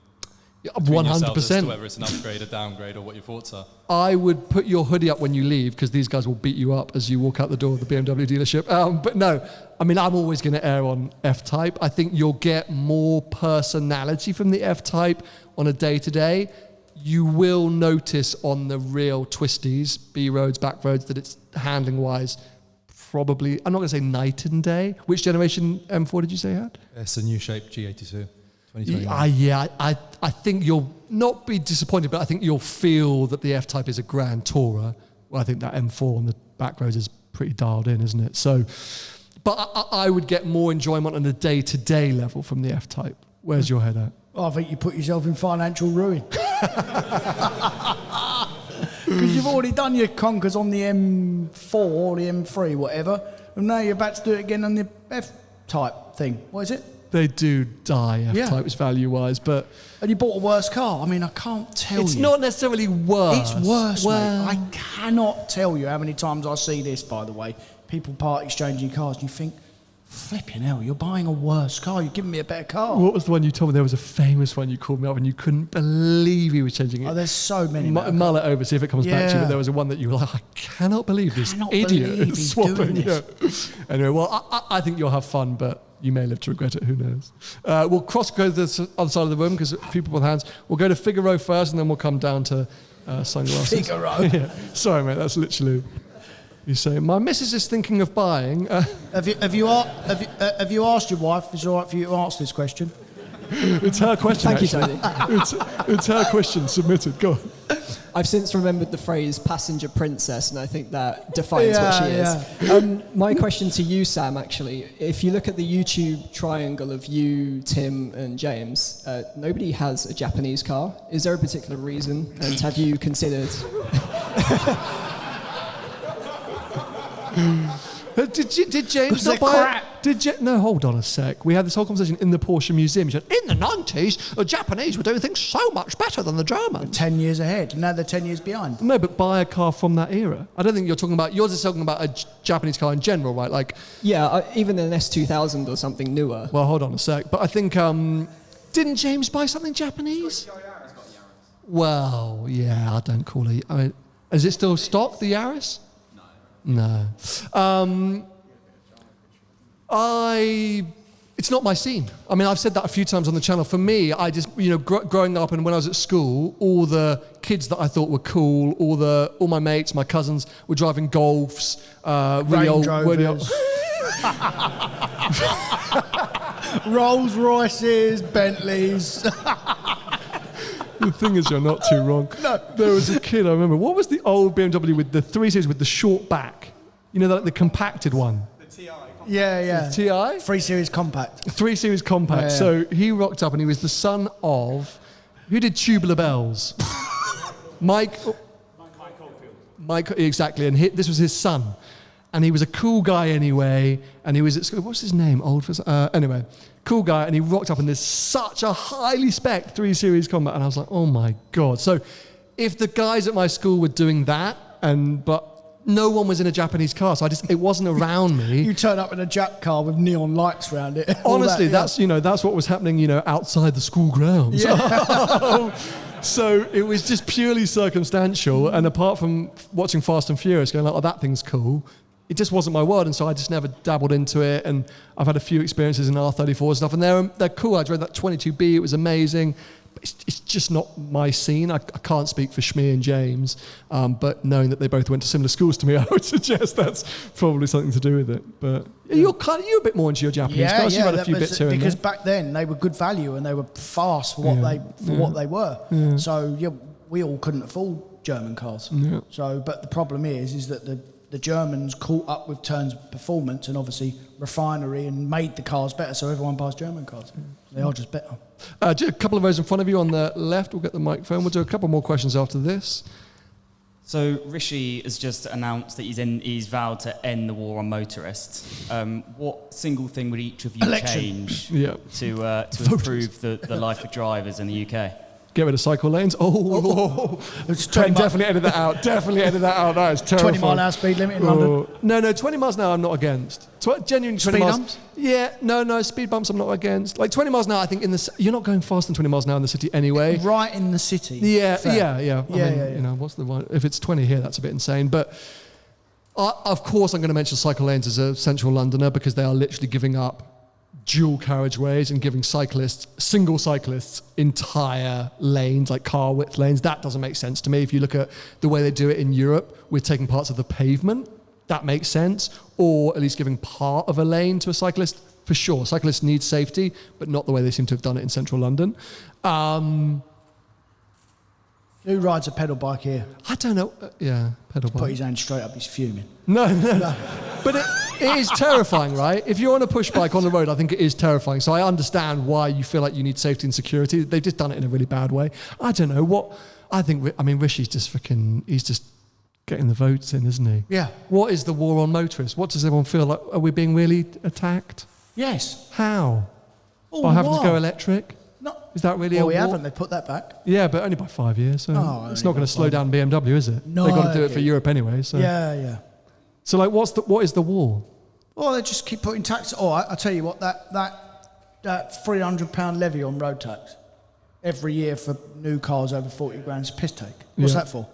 S1: 100%.
S22: As to whether it's an upgrade, a downgrade, or what your thoughts are.
S1: I would put your hoodie up when you leave because these guys will beat you up as you walk out the door of the BMW dealership. But no, I mean, I'm always going to err on F-Type. I think you'll get more personality from the F-Type on a day-to-day. You will notice on the real twisties, B roads, back roads, that it's handling-wise probably, I'm not going to say night and day. Which generation M4 did you say you had?
S22: It's a new shape G82. 2021.
S1: I think you'll not be disappointed, but I think you'll feel that the F-Type is a grand tourer. Well, I think that M4 on the back roads is pretty dialed in, isn't it? So, but I would get more enjoyment on a day-to-day level from the F-Type. Where's your head at?
S2: I think you put yourself in financial ruin. Because you've already done your conkers on the M4 or the M3, whatever, and now you're about to do it again on the F-Type thing. What is it?
S1: They do die F-types value-wise, but...
S2: And you bought a worse car. I mean, I can't tell you.
S1: It's not necessarily worse.
S2: It's worse, mate. I cannot tell you how many times I see this, by the way. People part exchanging cars, and you think, flipping hell, you're buying a worse car. You're giving me a better car.
S1: What was the one you told me? There was a famous one you called me up and you couldn't believe he was changing it.
S2: Oh, there's so many.
S1: Mull it over, see if it comes back to you. But there was one that you were like, I cannot believe this idiot is swapping. Yeah. Anyway, well, I think you'll have fun, but you may live to regret it. Who knows? We'll go to the other side of the room because people with hands. We'll go to Figaro first, and then we'll come down to sunglasses.
S2: Figaro.
S1: Yeah. Sorry, mate. That's literally. You say, my missus is thinking of buying.
S2: Have you asked your wife? Is it all right for you to ask this question?
S1: It's her question.
S11: Thank you, Tony.
S1: It's her question submitted. Go on.
S11: I've since remembered the phrase passenger princess, and I think that defines what she is. My question to you, Sam, actually, if you look at the YouTube triangle of you, Tim, and James, nobody has a Japanese car. Is there a particular reason? And have you considered...
S1: Did James not buy it? No, hold on a sec. We had this whole conversation in the Porsche Museum. He said, in the 90s, the Japanese were doing things so much better than the Germans.
S2: 10 years ahead. Now they're 10 years behind.
S1: No, but buy a car from that era. I don't think you're talking about... Yours is talking about a Japanese car in general, right? Like,
S11: yeah, even an S2000 or something newer.
S1: Well, hold on a sec. But I think... didn't James buy something Japanese? Well, yeah, I don't call it... I mean, is it still stock, the Yaris? No. It's not my scene. I mean, I've said that a few times on the channel. For me, I just, growing up and when I was at school, all the kids that I thought were cool, all my mates, my cousins were driving Golfs,
S2: Range Rovers. Rolls Royces, Bentleys.
S1: The thing is, you're not too wrong. No. There was a kid, I remember. What was the old BMW with the 3 Series with the short back? You know, the compacted one? The
S2: TI. Yeah.
S1: The TI?
S2: 3 Series Compact.
S1: 3 Series Compact.
S2: Yeah.
S1: So he rocked up and he was the son of... Who did Tubular Bells? Mike Caulfield. Exactly. And this was his son. And he was a cool guy anyway. And he was at school. What's his name? Anyway. Cool guy, and he rocked up in this such a highly spec 3 Series Combat, and I was like, oh my God. So if the guys at my school were doing that, but no one was in a Japanese car, so it wasn't around me.
S2: You turn up in a Jap car with neon lights around it.
S1: Honestly, that's what was happening, outside the school grounds. Yeah. So it was just purely circumstantial, and apart from watching Fast and Furious, going like, oh, that thing's cool, it just wasn't my world, and so I just never dabbled into it. And I've had a few experiences in R34 and stuff, and they're cool. I drove that 22B; it was amazing. But it's just not my scene. I can't speak for Shmi and James, but knowing that they both went to similar schools to me, I would suggest that's probably something to do with it. But you're a bit more into your Japanese cars. You've had a few bits here and there.
S2: Because back then they were good value and they were fast for what they were. Yeah. So we all couldn't afford German cars. Yeah. So, but the problem is that the Germans caught up with terms of performance and obviously refinery and made the cars better, so everyone buys German cars. They are just better.
S1: Just a couple of rows in front of you on the left. We'll get the microphone. We'll do a couple more questions after this.
S3: So Rishi has just announced that he's vowed to end the war on motorists. What single thing would each of you change to improve the life of drivers in the UK?
S1: Get rid of cycle lanes. Definitely edit that out. Definitely edit that out. That is terrifying.
S2: 20-mile-an-hour speed limit in London?
S1: No, 20 miles an hour I'm not against. Genuinely 20
S2: speed
S1: miles.
S2: bumps?
S1: Yeah, no, speed bumps I'm not against. Like 20 miles an hour, I think you're not going faster than 20 miles an hour in the city anyway.
S2: Right in the city.
S1: Yeah. I mean, what's the one? If it's 20 here, that's a bit insane. But of course I'm going to mention cycle lanes as a central Londoner because they are literally giving up dual carriageways and giving single cyclists entire lanes, like car width lanes. That doesn't make sense to me. If you look at the way they do it in Europe, we're taking parts of the pavement. That makes sense. Or at least giving part of a lane to a cyclist. For sure, cyclists need safety, but not the way they seem to have done it in central London.
S2: Who rides a pedal bike here?
S1: I don't know. Pedal bike.
S2: Put his hand straight up, he's fuming.
S1: No. But it is terrifying, right? If you're on a push bike on the road, I think it is terrifying. So I understand why you feel like you need safety and security. They've just done it in a really bad way. I don't know what. Rishi's just he's just getting the votes in, isn't he?
S2: Yeah.
S1: What is the war on motorists? What does everyone feel like? Are we being really attacked?
S2: Yes.
S1: How?
S2: Oh,
S1: by having to
S2: wow.
S1: go electric?
S2: No.
S1: Is that really
S2: Well,
S1: a
S2: we
S1: war?
S2: haven't. They put that back.
S1: Yeah, but only by 5 years. So
S2: Oh,
S1: it's
S2: only
S1: not going
S2: by
S1: to slow
S2: 5
S1: down BMW, is it?
S2: No,
S1: They've got to do it
S2: okay.
S1: for Europe anyway. So.
S2: Yeah.
S1: So, like, what is the war?
S2: Well, they just keep putting tax. Oh, I tell you what, that £300 levy on road tax every year for new cars over 40 grand is a piss take. What's that for?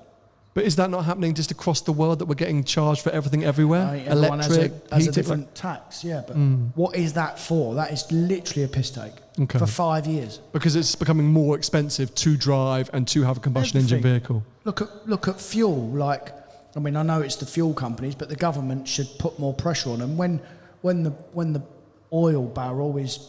S1: But is that not happening just across the world that we're getting charged for everything everywhere?
S2: Everyone
S1: Electric,
S2: has a
S1: heating,
S2: different tax, yeah. But
S1: Mm.
S2: what is that for? That is literally a piss take
S1: Okay.
S2: for 5 years.
S1: Because it's becoming more expensive to drive and to have a combustion engine
S2: Everything.
S1: vehicle.
S2: Look at fuel. Like, I mean, I know it's the fuel companies, but the government should put more pressure on them. When the oil barrel is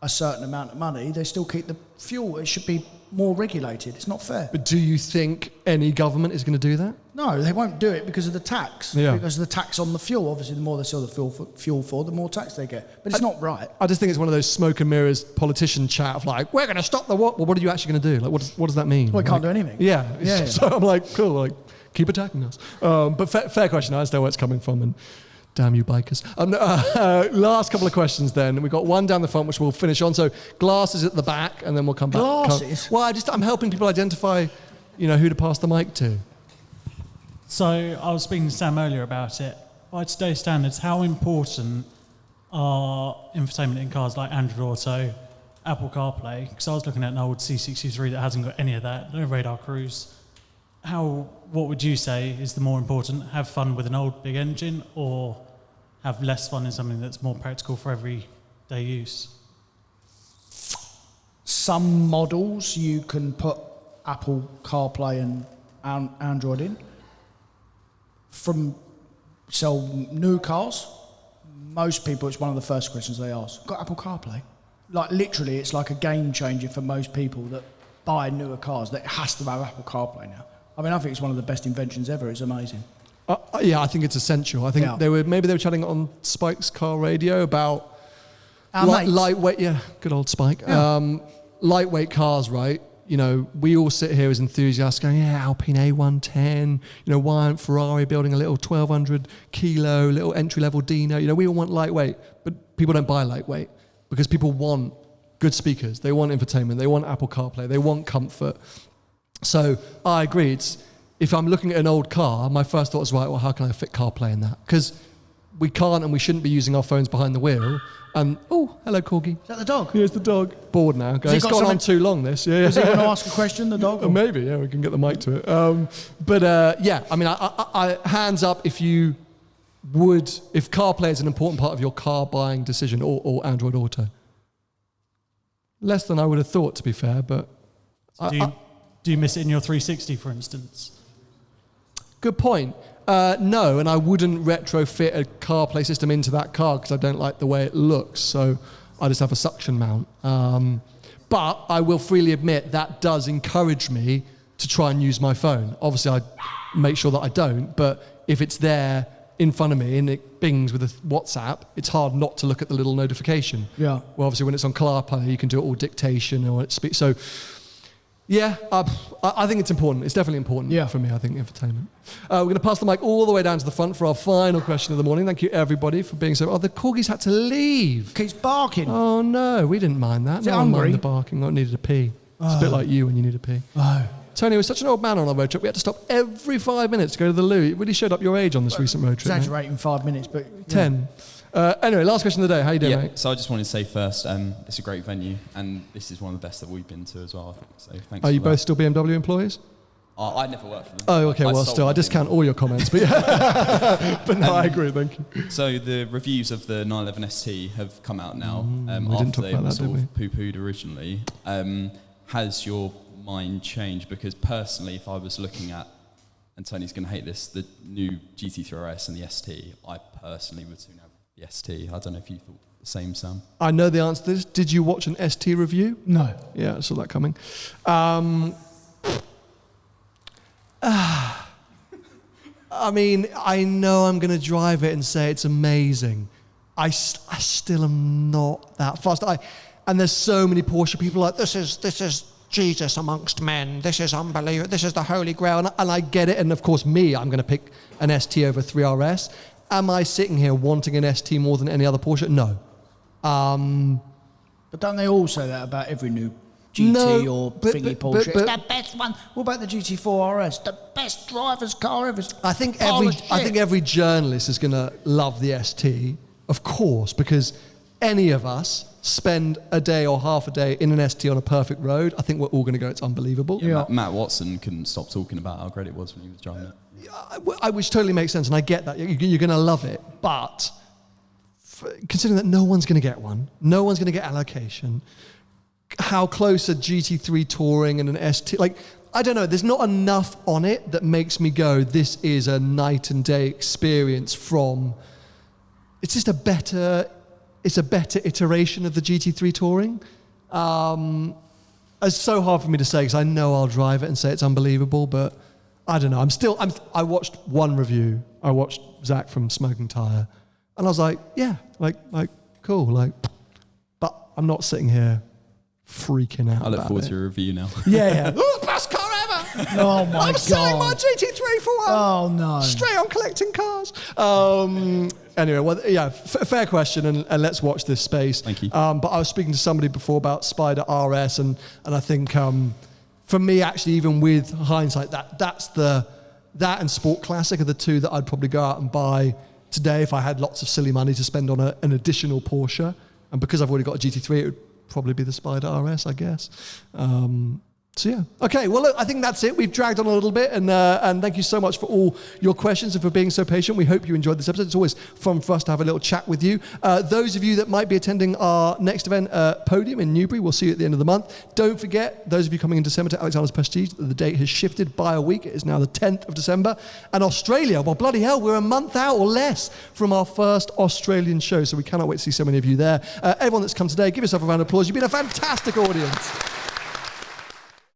S2: a certain amount of money, they still keep the fuel. It should be more regulated. It's not fair.
S1: But do you think any government is going to do that?
S2: No, they won't do it because of the tax.
S1: Yeah.
S2: Because of the tax on the fuel. Obviously, the more they sell the fuel for, the more tax they get. But it's not right.
S1: I just think it's one of those smoke and mirrors politician chat of like, we're going to stop the war. Well, what are you actually going to do? Like, what does that mean?
S2: Well, we can't
S1: Like,
S2: do anything.
S1: Yeah.
S2: Yeah.
S1: So I'm like, cool, like, keep attacking us. But fair question. I understand where it's coming from. And damn you bikers. Last couple of questions then. We've got one down the front, which we'll finish on. So glasses at the back, and then we'll come back.
S2: Glasses?
S1: Well, I'm helping people identify, who to pass the mic to.
S5: So I was speaking to Sam earlier about it. By today's standards, how important are infotainment in cars like Android Auto, Apple CarPlay? Because I was looking at an old C63 that hasn't got any of that, no radar cruise. What would you say is the more important? Have fun with an old big engine, or have less fun in something that's more practical for everyday use?
S2: Some models you can put Apple CarPlay and Android in. Sell new cars, most people, it's one of the first questions they ask. Got Apple CarPlay? Like, literally, it's like a game changer for most people that buy newer cars, that it has to have Apple CarPlay now. I mean, I think it's one of the best inventions ever. It's amazing.
S1: Yeah, I think it's essential. I think
S2: Yeah.
S1: they were chatting on Spike's car radio about
S2: Our mates.
S1: lightweight. Yeah, good old Spike.
S2: Yeah.
S1: Lightweight cars, right? We all sit here as enthusiasts going, yeah, Alpine A110. Why aren't Ferrari building a little 1,200 kilo, little entry level Dino? We all want lightweight, but people don't buy lightweight because people want good speakers. They want infotainment. They want Apple CarPlay. They want comfort. So I agree. If I'm looking at an old car, my first thought is, right, well, how can I fit CarPlay in that? Because we can't and we shouldn't be using our phones behind the wheel. And, oh, hello, Corgi.
S2: Is that the dog?
S1: Here's the dog. Bored now.
S2: Has he
S1: It's
S2: got
S1: gone on
S2: something-
S1: too long, this. Yeah.
S2: Does he want to ask a question, the dog? or-
S1: Maybe, yeah, we can get the mic to it. Yeah, I mean, I hands up if you would, if CarPlay is an important part of your car buying decision or Android Auto. Less than I would have thought, to be fair, but...
S5: Do you miss it in your 360, for instance?
S1: Good point. No, and I wouldn't retrofit a CarPlay system into that car because I don't like the way it looks. So I just have a suction mount. But I will freely admit that does encourage me to try and use my phone. Obviously, I make sure that I don't. But if it's there in front of me and it bings with a WhatsApp, it's hard not to look at the little notification.
S2: Yeah.
S1: Well, obviously, when it's on CarPlay, you can do it all dictation or it speaks. So. Yeah, I think it's important. It's definitely important for me, I think, infotainment. We're going to pass the mic all the way down to the front for our final question of the morning. Thank you, everybody, for being so... Oh, the corgis had to leave.
S2: Keeps barking.
S1: Oh, no, we didn't mind that.
S2: Is it
S1: No one
S2: hungry?
S1: minded the barking. I needed a pee. It's a bit like you when you need a pee.
S2: Oh.
S1: Tony was such an old man on our road trip. We had to stop every 5 minutes to go to the loo. It really showed up your age on this recent road trip. mate.
S2: Exaggerating 5 minutes, but... yeah.
S1: 10. Anyway, last question of the day. How you doing, mate?
S3: So I just wanted to say first, it's a great venue, and this is one of the best that we've been to as well, I think. So thanks
S1: Are
S3: for
S1: you
S3: that.
S1: both still BMW employees?
S3: I never worked for them.
S1: Oh, okay, well,
S3: sold
S1: still,
S3: my
S1: I discount all your comments, but but no, I agree, thank you.
S3: So the reviews of the 911 ST have come out now,
S1: we didn't
S3: after
S1: talk
S3: they
S1: about
S3: were
S1: that,
S3: sort
S1: did
S3: of poo-pooed originally. Has your mind changed? Because personally, if I was looking at, and Tony's going to hate this, the new GT3 RS and the ST, I personally would sooner have the ST. I don't know if you thought the same, Sam.
S1: I know the answer to this. Did you watch an ST review?
S2: No.
S1: Yeah, I saw that coming. I mean, I know I'm going to drive it and say it's amazing. I still am not that fast. And there's so many Porsche people like, this is Jesus amongst men. This is unbelievable. This is the Holy Grail. And I get it. And of course, I'm going to pick an ST over 3RS. Am I sitting here wanting an ST more than any other Porsche? No.
S2: But don't they all say that about every new GT or thingy Porsche? It's the best one. What about the GT4 RS? The best driver's car ever.
S1: I think every journalist is going to love the ST, of course, because any of us spend a day or half a day in an ST on a perfect road. I think we're all going to go, it's unbelievable.
S6: Yeah, Matt Watson couldn't stop talking about how great it was when he was driving it.
S1: Which totally makes sense, and I get that. You're going to love it, but considering that no one's going to get one, no one's going to get allocation, how close a GT3 Touring and an ST, like, I don't know, there's not enough on it that makes me go, this is a night and day experience from, it's just a better iteration of the GT3 Touring. It's so hard for me to say because I know I'll drive it and say it's unbelievable, but I don't know. I watched one review. I watched Zach from Smoking Tire, and I was like, yeah, like cool, like, but I'm not sitting here freaking out.
S6: I look forward to your review now.
S1: Yeah. Oh, best car ever!
S2: Oh my God!
S1: I'm selling my GT3 for one.
S2: Oh no!
S1: Straight on collecting cars. Anyway, well, yeah, fair question, and let's watch this space.
S6: Thank you.
S1: But I was speaking to somebody before about Spider RS, and I think for me, actually, even with hindsight, that and Sport Classic are the two that I'd probably go out and buy today if I had lots of silly money to spend on an additional Porsche. And because I've already got a GT3, it would probably be the Spider RS, I guess. So yeah. Okay, well, look, I think that's it. We've dragged on a little bit, and thank you so much for all your questions and for being so patient. We hope you enjoyed this episode. It's always fun for us to have a little chat with you. Those of you that might be attending our next event, Podium in Newbury, we'll see you at the end of the month. Don't forget, those of you coming in December to Alexander's Prestige, the date has shifted by a week. It is now the 10th of December. And Australia, well, bloody hell, we're a month out or less from our first Australian show, so we cannot wait to see so many of you there. Everyone that's come today, give yourself a round of applause. You've been a fantastic audience.